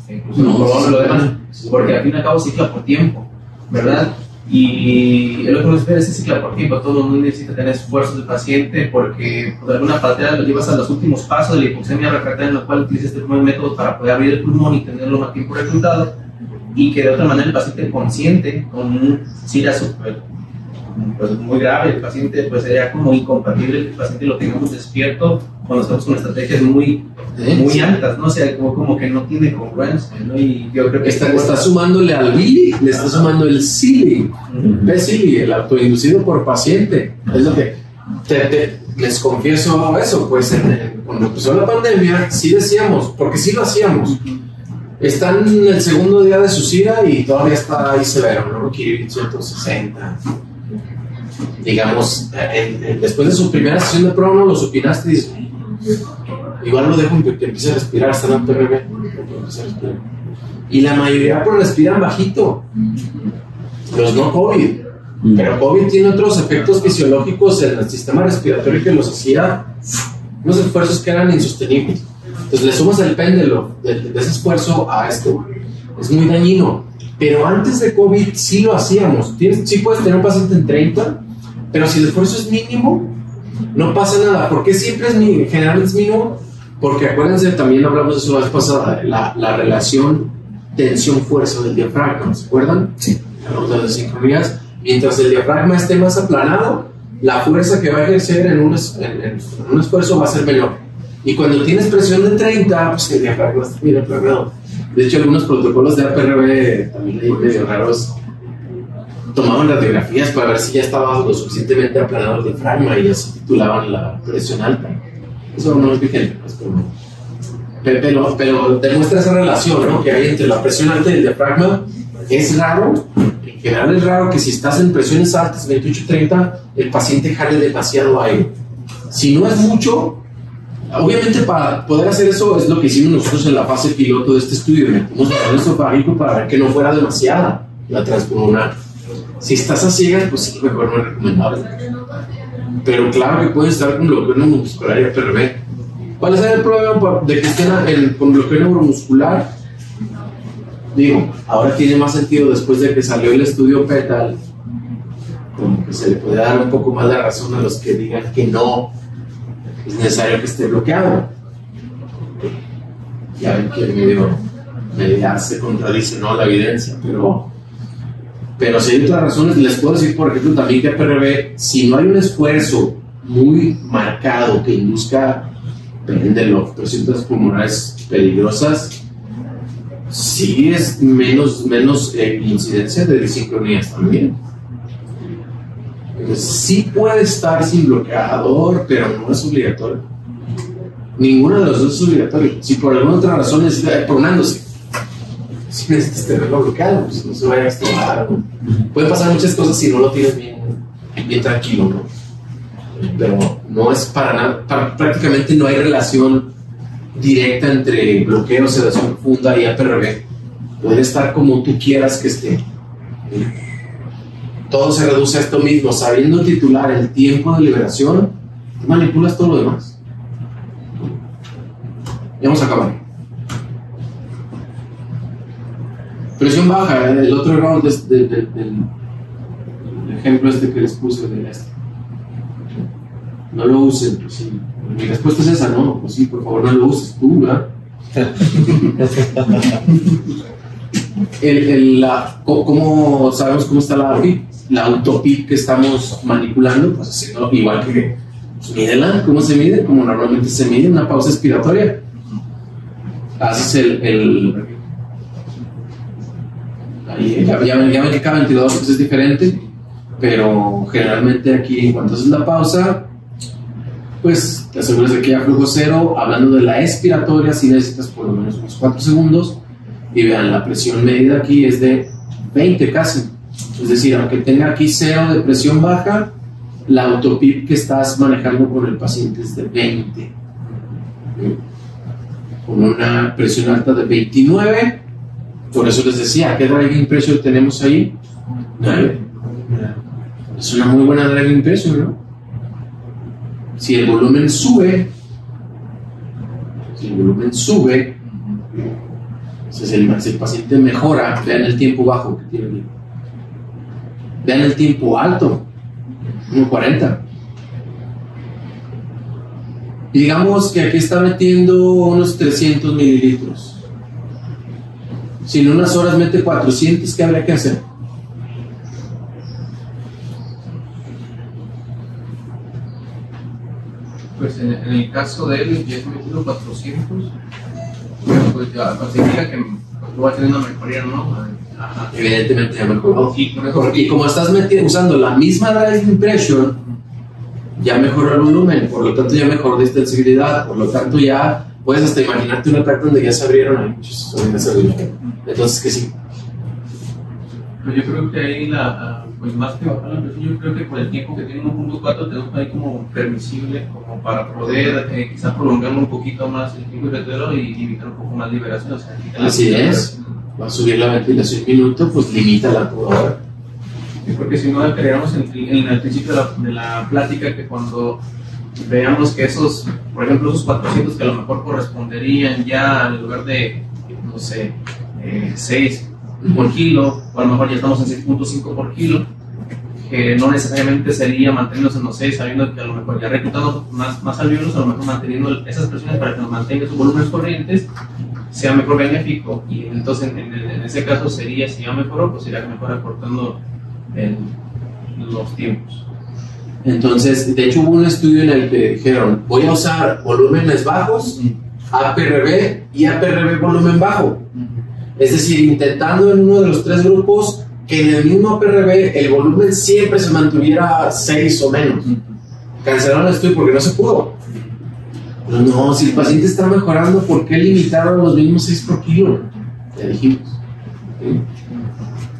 incluso lo demás, porque al fin y al cabo cicla por tiempo, ¿verdad? Y lo que nos espera es cicla por tiempo. Todo el mundo necesita tener esfuerzos del paciente porque por alguna manera lo llevas a los últimos pasos de la hipoxemia refractaria, en la cual utilizas este primer método para poder abrir el pulmón y tenerlo más tiempo reclutado, y que de otra manera el paciente consciente con un SIRA pues muy grave, el paciente pues sería como incompatible que el paciente lo tengamos despierto cuando estamos con estrategias muy altas, ¿no? O sea, como que no tiene congruencia, ¿no? Y yo creo que está sumándole al BILI, le está sumando el SILI, el autoinducido por paciente. Es lo que les confieso eso, pues cuando empezó la pandemia, sí decíamos, porque sí lo hacíamos. Están en el segundo día de su SIRA y todavía está ahí severo, ¿no? Requiere 160. Digamos, después de su primera sesión de prono lo supinaste y dices, igual lo dejo que empiece a respirar hasta la PRV. Y la mayoría pues respiran bajito, los no COVID. Pero COVID tiene otros efectos fisiológicos en el sistema respiratorio que los hacía unos esfuerzos que eran insostenibles. Entonces le sumas el péndulo de ese esfuerzo a esto, es muy dañino. Pero antes de COVID sí lo hacíamos. Sí puedes tener un paciente en 30, pero si el esfuerzo es mínimo, no pasa nada. ¿Por qué siempre generalmente es mínimo? Porque acuérdense, también hablamos de eso la vez pasada, la relación tensión-fuerza del diafragma, ¿se acuerdan? Sí. Hablamos de las sincronías. Mientras el diafragma esté más aplanado, la fuerza que va a ejercer en un esfuerzo va a ser menor. Y cuando tienes presión de 30, pues el diafragma está bien aplanado. De hecho, algunos protocolos de APRV también medio raros tomaban radiografías para ver si ya estaba lo suficientemente aplanado el diafragma y así titulaban la presión alta. Eso no es vigente, pues, pero demuestra esa relación, ¿no?, que hay entre la presión alta y el diafragma. Es raro, en general es raro que si estás en presiones altas, 28-30, el paciente jale demasiado aire. Si no es mucho, obviamente para poder hacer eso es lo que hicimos nosotros en la fase piloto de este estudio. Metimos el esofágico para ver que no fuera demasiada la transpulmonar. Si estás a ciegas, pues sí, mejor no es recomendable. Pero claro que pueden estar con bloqueo neuromuscular y APRV. ¿Cuál es el problema de que estén con bloqueo neuromuscular? Digo, ahora tiene más sentido después de que salió el estudio PETAL, como que se le puede dar un poco más de razón a los que digan que no es necesario que esté bloqueado. Ya ven que medio se contradice, ¿no?, la evidencia, pero si hay otras razones, les puedo decir, por ejemplo, también que APRV, si no hay un esfuerzo muy marcado que induzca péndulo, presiones pulmonares peligrosas, sí es menos incidencia de disincronías también. Entonces, sí puede estar sin bloqueador, pero no es obligatorio. Ninguno de los dos es obligatorio. Si por alguna otra razón necesita pronándose, si necesitas tenerlo bloqueado, pues no se vaya a estrobar. Pueden pasar muchas cosas si no lo tienes bien tranquilo, ¿no? Pero no es para nada, prácticamente no hay relación directa entre bloqueo, sedación profunda y APRV. Puede estar como tú quieras que esté. Todo se reduce a esto mismo. Sabiendo titular el tiempo de liberación, manipulas todo lo demás. Ya vamos a acabar. Presión baja, el otro error del ejemplo este que les puse de este. No lo usen, pues sí. Mi respuesta es esa, ¿no? Pues sí, por favor, no lo uses tú, ¿verdad? ¿Cómo sabemos cómo está la autopip que estamos manipulando? Pues haciendo igual que pues, mídela. ¿Cómo se mide? Como normalmente se mide una pausa expiratoria. Haces ahí, ya ven que cada ventilador pues, es diferente, pero generalmente aquí en cuanto haces la pausa, pues te aseguras de que haya flujo cero. Hablando de la expiratoria, si necesitas por lo menos unos 4 segundos. Y vean, la presión medida aquí es de 20 casi. Es decir, aunque tenga aquí 0 de presión baja, la autopip que estás manejando con el paciente es de 20. Con una presión alta de 29. Por eso les decía, ¿qué driving pressure tenemos ahí? 9. Es una muy buena driving pressure, ¿no? Si el volumen sube, si el paciente mejora, vean el tiempo bajo que tiene aquí. Vean el tiempo alto, 1:40. Y digamos que aquí está metiendo unos 300 mililitros. Si en unas horas mete 400, ¿qué habría que hacer? Pues en el caso de él, ya he metido 400, pues ya significa que va teniendo una mejoría, ¿no? Ajá. Evidentemente ya mejoró. Y como estás usando la misma driving pressure, ya mejoró el volumen, por lo tanto ya mejoró la extensibilidad, por lo tanto ya puedes hasta imaginarte un ataque donde ya se abrieron ahí muchos. Entonces que sí. Pues yo creo que ahí pues más que bajar la presión, yo creo que por el tiempo que tiene 1.4 tenemos ahí como permisible, como para poder quizás prolongarlo un poquito más el tiempo de retiro y evitar un poco más liberación. O sea, así es, va a subir la ventilación un minuto, pues limítala por ahora. Porque si no, creamos en el principio de la plática que cuando veamos que esos, por ejemplo, esos 400 que a lo mejor corresponderían ya en lugar de, no sé, 6 por kilo, o a lo mejor ya estamos en 6.5 por kilo, que no necesariamente sería manteniéndose en los 6, sabiendo que a lo mejor ya reclutando más alveolos, a lo mejor manteniendo esas presiones para que nos mantenga sus volúmenes corrientes, sea mejor benéfico. Y entonces en ese caso sería, si ya mejoró, pues sería mejor acortando los tiempos. Entonces, de hecho hubo un estudio en el que dijeron, voy a usar volúmenes bajos, APRB y APRB volumen bajo. Es decir, intentando en uno de los 3 grupos que en el mismo APRB el volumen siempre se mantuviera 6 o menos. Cancelaron el estudio porque no se pudo. Pero no, si el paciente está mejorando, ¿por qué limitaron los mismos 6 por kilo? Ya dijimos. ¿Sí?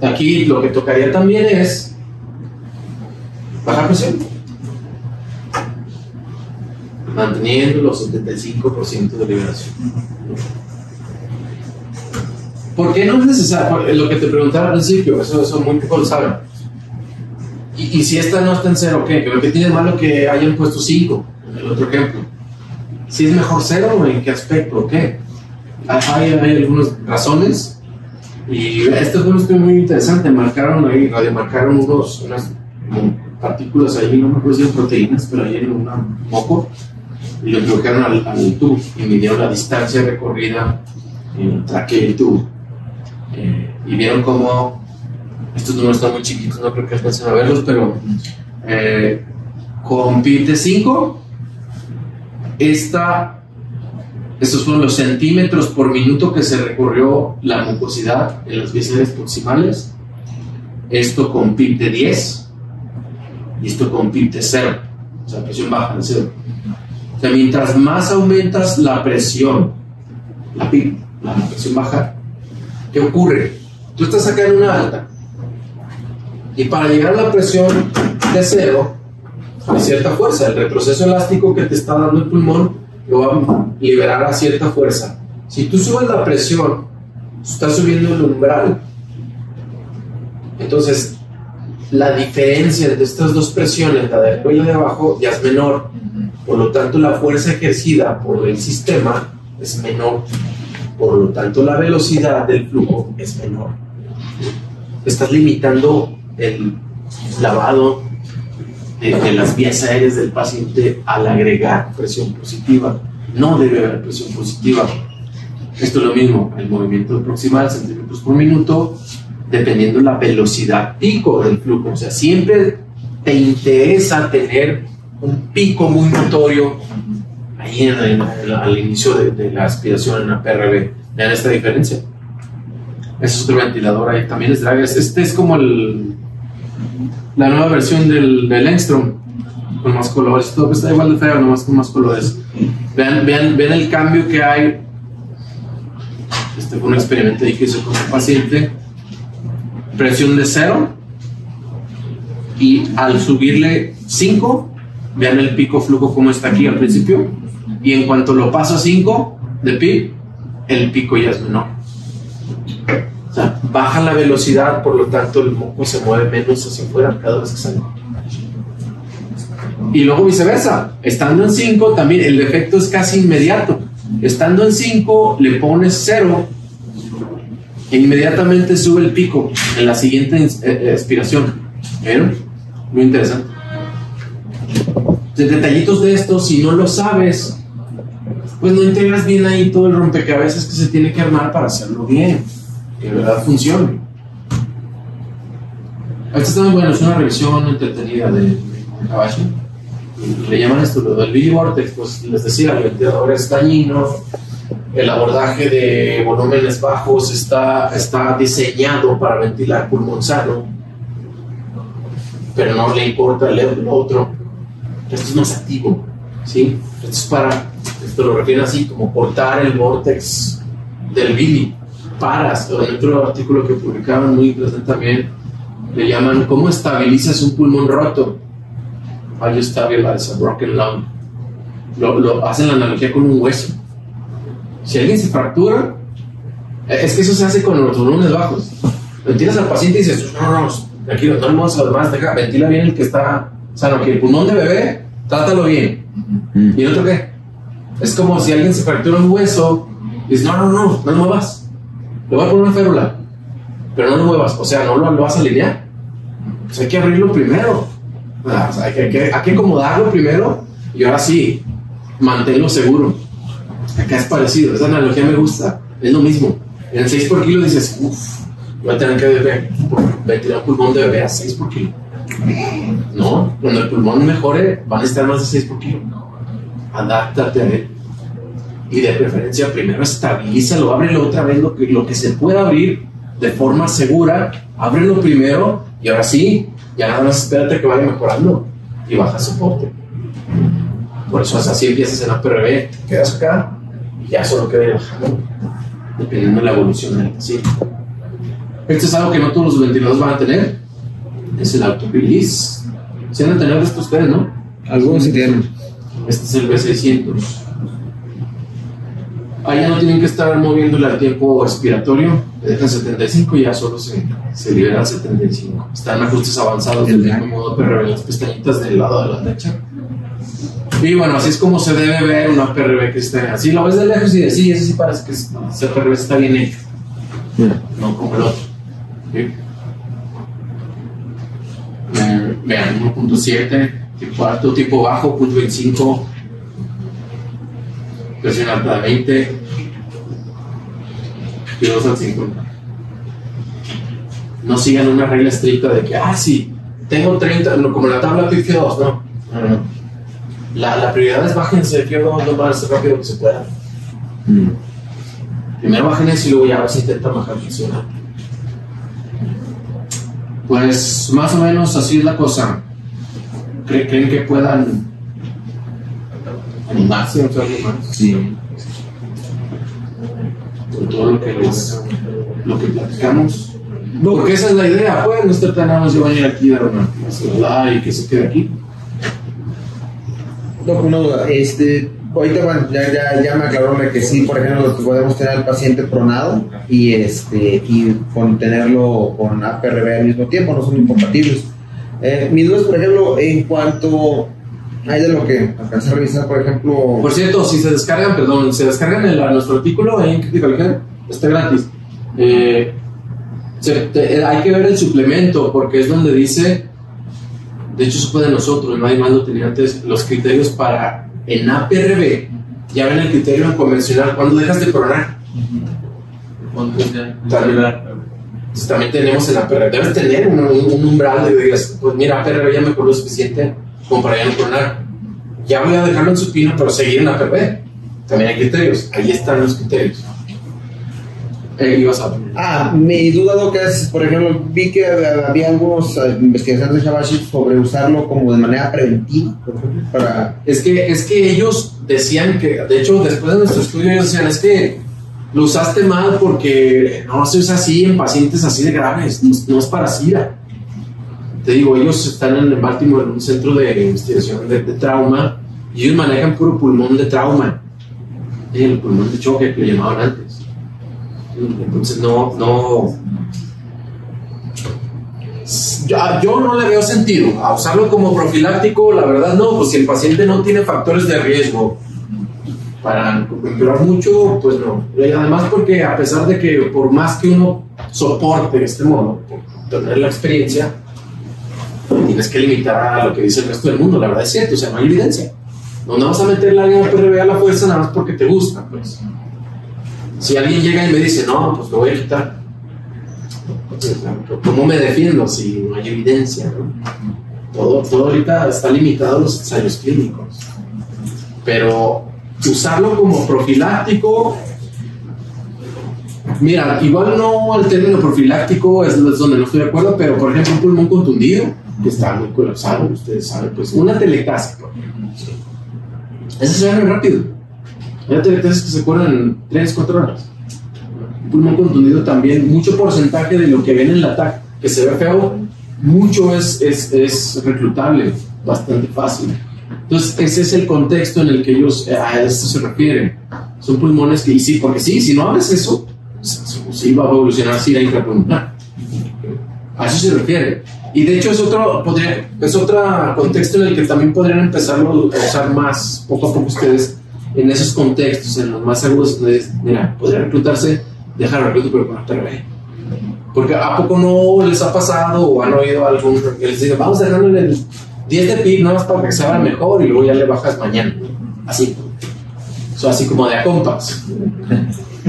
Aquí lo que tocaría también es bajar presión, manteniendo los 75% de liberación. ¿Por qué no es necesario? Lo que te preguntaba al principio, eso muy pocos lo saben. Y si esta no está en 0, ¿qué? Lo que tiene malo que hayan puesto 5, en el otro ejemplo. Si es mejor 0, ¿en qué aspecto? ¿Qué? Hay algunas razones. Y este fue un estudio muy interesante. Radiomarcaron unas partículas ahí, no me acuerdo si eran proteínas, pero ahí en un moco. Y lo introdujeron al tubo y midieron la distancia recorrida entre aquel tubo. Y vieron cómo estos números están muy chiquitos, no creo que alcancen a verlos, pero con PIB de 5, estos fueron los centímetros por minuto que se recorrió la mucosidad en las vías aéreas proximales. Esto con PIB de 10 y esto con PIB de 0, o sea, presión baja de 0. O sea, mientras más aumentas la presión, la PIB, la presión baja, ¿qué ocurre? Tú estás acá en una alta y para llegar a la presión de 0 hay cierta fuerza. El retroceso elástico que te está dando el pulmón lo va a liberar a cierta fuerza. Si tú subes la presión, estás subiendo el umbral. Entonces la diferencia entre estas dos presiones, la de arriba y la de abajo, ya es menor. Por lo tanto, la fuerza ejercida por el sistema es menor. Por lo tanto, la velocidad del flujo es menor. estás limitando el lavado de las vías aéreas del paciente al agregar presión positiva. No debe haber presión positiva. Esto es lo mismo, el movimiento proximal, centímetros por minuto, dependiendo la velocidad pico del flujo. O sea, siempre te interesa tener un pico muy notorio ahí al inicio de la aspiración en la PRV. Vean esta diferencia. Este es otro ventilador ahí, también es drag. Este es como la nueva versión del Engstrom, con más colores. Todo está igual de feo, nomás con más colores. Vean el cambio que hay. Este fue un experimento que hice con un paciente. Presión de 0 y al subirle 5, vean el pico flujo como está aquí al principio, y en cuanto lo paso a 5 de pi, el pico ya es menor. O sea, baja la velocidad, por lo tanto el moco se mueve menos hacia afuera cada vez que sale. Y luego viceversa, estando en 5 también el efecto es casi inmediato. Estando en 5 le pones 0 e inmediatamente sube el pico en la siguiente expiración. ¿Vieron? Muy interesante. De detallitos de esto, si no lo sabes, pues no integras bien ahí todo el rompecabezas que se tiene que armar para hacerlo bien, que de verdad funcione. Esto está muy bueno, es una revisión entretenida de Kabashi. Le llaman esto lo del Billy Vortex. Pues les decía, el ventilador es dañino, el abordaje de volúmenes bajos está diseñado para ventilar pulmón sano, pero no le importa el otro. Esto es más activo, ¿sí? Esto lo refiere así como cortar el vortex del Billy. Paras, en otro artículo que publicaban muy interesante también, le llaman ¿cómo estabilizas un pulmón roto? How you stabilize a broken lung. Lo hacen la analogía con un hueso. Si alguien se fractura, es que eso se hace con los volúmenes bajos. Ventilas al paciente y dices, no, tranquilo, no le muevas a los demás, ventila bien el que está sano, que el pulmón de bebé, trátalo bien. ¿Y el otro qué? Es como si alguien se fractura un hueso y dices, no lo muevas. Le voy a poner una férula, pero no lo muevas. O sea, no lo vas a alinear. Pues hay que abrirlo primero. O sea, hay que acomodarlo primero y ahora sí, manténlo seguro. Acá es parecido, esa analogía me gusta, es lo mismo. En el 6 por kilo dices, voy a tener que ventilar un pulmón de bebé a 6 por kilo. No, cuando el pulmón mejore, van a estar más de 6 por kilo. Adáptate a él. Y de preferencia, primero estabilízalo, ábrelo otra vez lo que se pueda abrir de forma segura, ábrelo primero y ahora sí, ya nada más espérate que vaya mejorando y baja soporte. Por eso así empiezas en la PRV, quedas acá y ya solo queda bajando, dependiendo de la evolución del paciente. Esto es algo que no todos los ventiladores van a tener, es el auto-release. Si van a tener esto ustedes, ¿no? Algunos sí tienen. Este es el B600. Ahí ya no tienen que estar moviéndole al tiempo expiratorio, le dejan 75 y ya solo se libera 75. Están ajustes avanzados del mismo modo PRV, las pestañitas del lado de la derecha. Y bueno, así es como se debe ver una PRV que esté así. Lo ves de lejos y dices, sí, ese sí parece que ese PRV está bien hecho, no como el otro. ¿Sí? Vean, 1.7, tipo alto, tipo bajo, 0.25. Presión alta de 20 y 2 al 50. No sigan una regla estricta de que, sí, tengo 30, como la tabla FIO2, no. La prioridad es bájense FIO2 lo más rápido que se pueda. Primero bajen eso y luego ya a ver si intentan bajar funcionar. Pues más o menos así es la cosa. ¿Creen que puedan animarse o algo más? Sí. Con todo lo que platicamos. Porque esa es la idea, pues no estar tan nada más de venir aquí a dar una clase y que se quede aquí. No, ahorita bueno, ya me aclaró que sí, por ejemplo, podemos tener al paciente pronado y tenerlo con APRV al mismo tiempo, no son incompatibles. Mis dudas, por ejemplo, en cuanto hay de lo que alcancé a revisar, por ejemplo. Por cierto, si se descargan, nuestro artículo ahí en Critical Care, está gratis. Hay que ver el suplemento, porque es donde dice, de hecho eso fue de nosotros, nadie más lo tenía antes, los criterios para en APRB. Ya ven el criterio convencional, cuando dejas de pronar. También tenemos en APRB, debes tener un umbral de digas, pues mira, APRB ya me coló suficiente como para ya no pronar. Ya voy a dejarlo en supino, pero seguir en APRB. También hay criterios, ahí están los criterios. Ibas a... mi duda lo que es, por ejemplo, vi que había algunas investigaciones de Shabashi sobre usarlo como de manera preventiva, por ejemplo, para... Es que ellos decían que, de hecho, después de nuestro estudio, ellos decían, es que lo usaste mal porque no se usa así en pacientes así de graves, no es para SIDA. Te digo, ellos están en Baltimore, en un centro de investigación de trauma, y ellos manejan puro pulmón de trauma, el pulmón de choque que le llamaban antes. Entonces yo no le veo sentido a usarlo como profiláctico, la verdad no, pues si el paciente no tiene factores de riesgo para empeorar mucho, pues no. Y además porque a pesar de que por más que uno soporte de este modo, por tener la experiencia, tienes que limitar a lo que dice el resto del mundo, la verdad es cierto, o sea, no hay evidencia. No vamos a meter la línea PRB a la fuerza nada más porque te gusta, pues. Si alguien llega y me dice, no, pues lo voy a quitar, ¿cómo me defiendo si no hay evidencia, ¿no? Todo ahorita está limitado a los ensayos clínicos. Pero usarlo como profiláctico, mira, igual no el término profiláctico es donde no estoy de acuerdo, pero por ejemplo un pulmón contundido, que está muy colapsado, ustedes saben, pues una telectasia, ese se ve muy rápido. Hay telectasias que se curan en 3-4 horas. Un pulmón contundido también, mucho porcentaje de lo que ven en la TAC, que se ve feo, mucho es reclutable, bastante fácil. Entonces, ese es el contexto en el que ellos a esto se refieren. Son pulmones que, y sí, porque sí, si no haces eso, sí va a evolucionar SIDA intrapulmonar. A eso se refiere. Y de hecho es otro contexto en el que también podrían empezarlo a usar más, poco a poco ustedes, en esos contextos, en los más agudos, mira, podría reclutarse, dejar el recluto, pero con APRB. Porque ¿a poco no les ha pasado o han oído algún que les diga, vamos dejándole el 10 de PIB, nada más para que se haga mejor y luego ya le bajas mañana? Así. So, así como de a compas.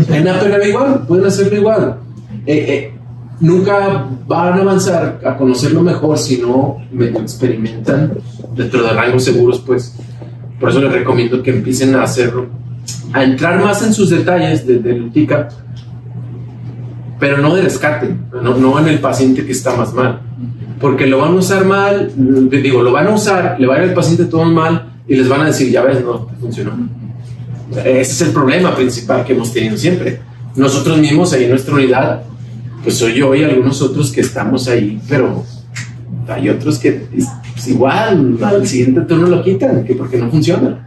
En APRB igual, pueden hacerlo igual. Nunca van a avanzar a conocerlo mejor si no experimentan dentro de rangos seguros, pues. Por eso les recomiendo que empiecen a hacerlo, a entrar más en sus detalles del TICAP, pero no de rescate, no en el paciente que está más mal, porque lo van a usar mal, lo van a usar, le va a ir al paciente todo mal y les van a decir, ya ves, no funcionó. Ese es el problema principal que hemos tenido siempre. Nosotros mismos ahí en nuestra unidad, pues soy yo y algunos otros que estamos ahí, pero hay otros que pues igual al siguiente turno lo quitan, que porque no funciona.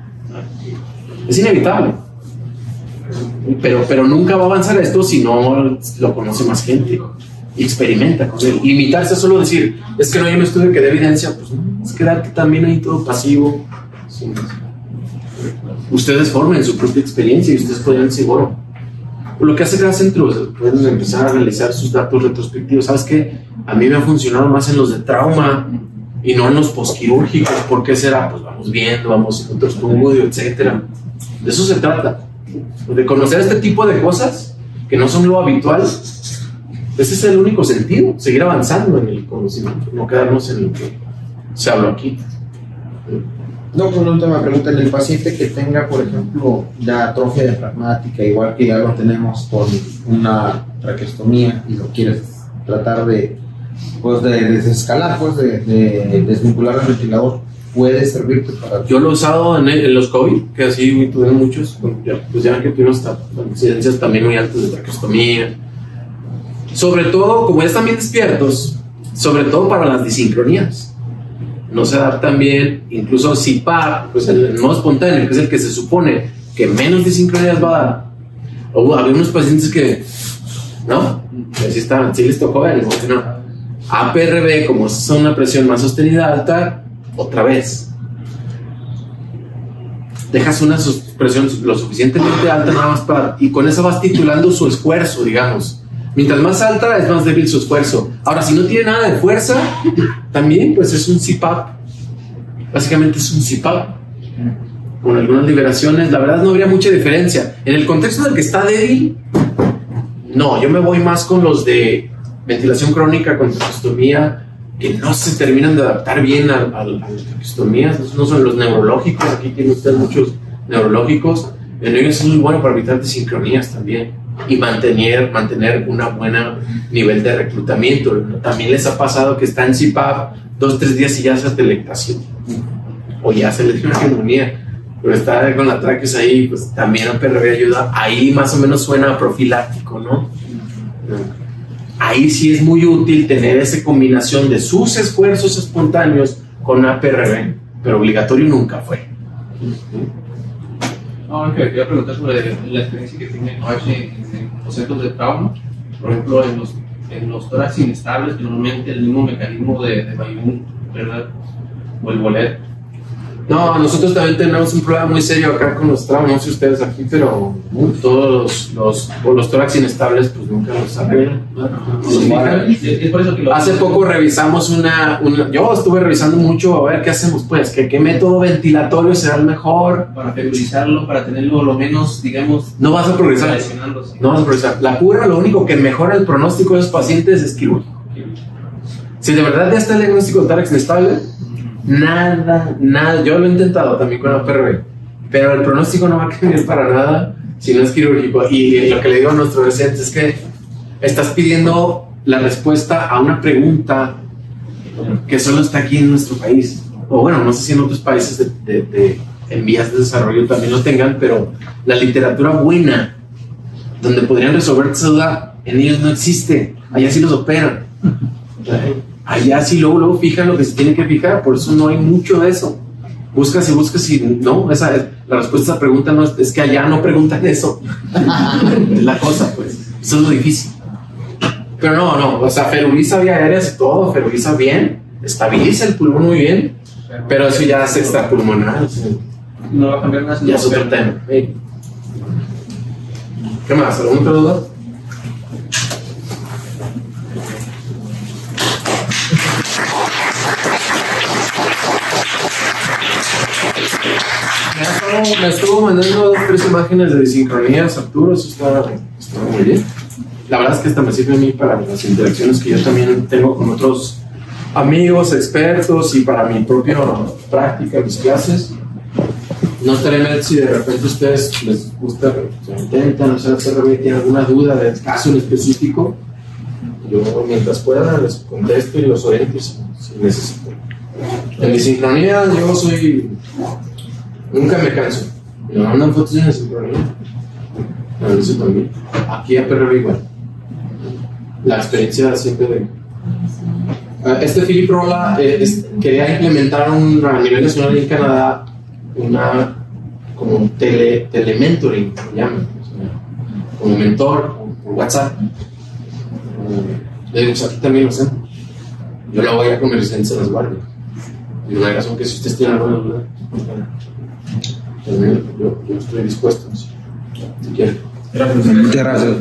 Es inevitable. Pero nunca va a avanzar esto si no lo conoce más gente y experimenta con él. Limitarse a solo decir, es que no hay un estudio que dé evidencia, pues no, es quedarte también ahí todo pasivo. Sí. Ustedes formen su propia experiencia y ustedes podrían decir, bueno, lo que hace cada centro, pueden empezar a analizar sus datos retrospectivos. ¿Sabes qué? A mí me ha funcionado más en los de trauma y no en los posquirúrgicos. ¿Por qué será? Pues vamos viendo, vamos en otro estudio, etcétera. De eso se trata, de conocer este tipo de cosas que no son lo habitual. Ese es el único sentido, seguir avanzando en el conocimiento, no quedarnos en lo que se habló aquí. No, pues una última pregunta. En el paciente que tenga, por ejemplo, la atrofia diafragmática, igual que ya lo tenemos con una traqueostomía y lo quieres tratar de desescalar, pues de desvincular el ventilador, puede servirte para... Yo lo he usado en los COVID, que así tuvieron muchos, pues ya que tuvieron hasta incidencias también muy altas de traqueostomía. Sobre todo, como ya están bien despiertos, sobre todo para las disincronías. No se adaptan bien, incluso CPAP, pues el modo espontáneo, que es el que se supone que menos disincronías va a dar. Había unos pacientes que, ¿no? Sí les tocó ver, no. APRB, como es una presión más sostenida alta, otra vez. Dejas una presión lo suficientemente alta nada más para, y con eso vas titulando su esfuerzo, digamos. Mientras más alta, es más débil su esfuerzo. Ahora, si no tiene nada de fuerza, también pues es un CPAP. Básicamente es un CPAP. Con algunas liberaciones, la verdad no habría mucha diferencia. En el contexto del que está débil, no, yo me voy más con los de ventilación crónica con traqueostomía, que no se terminan de adaptar bien a las traqueostomías. Esos no son los neurológicos. Aquí tiene usted muchos neurológicos. En ellos es muy bueno para evitar desincronías también y mantener un buen nivel de reclutamiento. También les ha pasado que está en CPAP 2-3 días y ya se atelectación o ya se le dio una neumonía, pero está con la tráqueos ahí, pues también a PRV ayuda. Ahí más o menos suena profiláctico, ¿no? Ahí sí es muy útil tener esa combinación de sus esfuerzos espontáneos con APRV, pero obligatorio nunca fue. No, que quería preguntar sobre la experiencia que tiene Noche en los centros de trauma. Por ejemplo, en los tórax inestables, que normalmente el mismo mecanismo de Bayun, ¿verdad? O el bolet. No, nosotros también tenemos un problema muy serio acá con los traumas, no sé ustedes aquí, pero todos los tórax inestables pues nunca los arreglan. Hace poco revisamos yo estuve revisando mucho a ver qué hacemos pues, qué método ventilatorio será el mejor. Para feminizarlo, para tenerlo lo menos, digamos... No vas a progresar. No vas a progresar. La cura, lo único que mejora el pronóstico de los pacientes es quirúrgico. Si de verdad ya está el diagnóstico de tórax inestable, nada, yo lo he intentado también con la PRV, pero el pronóstico no va a cambiar para nada si no es quirúrgico. Y lo que le digo a nuestros residentes es que estás pidiendo la respuesta a una pregunta que solo está aquí en nuestro país, o bueno, no sé si en otros países en vías de desarrollo también lo tengan, pero la literatura buena donde podrían resolver esa duda en ellos no existe. Allá sí los operan. Allá sí luego fijan lo que se tiene que fijar, por eso no hay mucho de eso. Buscas y no, la respuesta a esa pregunta no es que allá no preguntan eso. Es la cosa, pues. Eso es lo difícil. Pero no, o sea, feruliza vía aérea y todo, feruliza bien, estabiliza el pulmón muy bien, pero eso ya es extrapulmonar. O sea, no va a cambiar nada. Ya es otro tema. Hey. ¿Qué más? ¿Alguna otra duda? Me estuvo mandando 2-3 imágenes de desincronías, Arturo, eso está muy bien. La verdad es que esta me sirve a mí para las interacciones que yo también tengo con otros amigos, expertos y para mi propia práctica, mis clases. No estaré mal si de repente a ustedes les gusta, se intentan hacer PRV, tienen alguna duda del caso en específico. Yo mientras pueda les contesto y los oriento si necesito. En desincronía yo nunca me canso. Me mandan fotos en desincronía. A veces también. Aquí a PRV igual. La experiencia siempre de... Philip Rolla quería implementar a nivel nacional en Canadá como un telementoring, se llama, como mentor por WhatsApp. Le digo, pues aquí también lo hacemos. Yo la voy a comercializar en las guardias. Y no hay razón que si ustedes tienen alguna duda, yo estoy dispuesto, si quieren. Muchas gracias.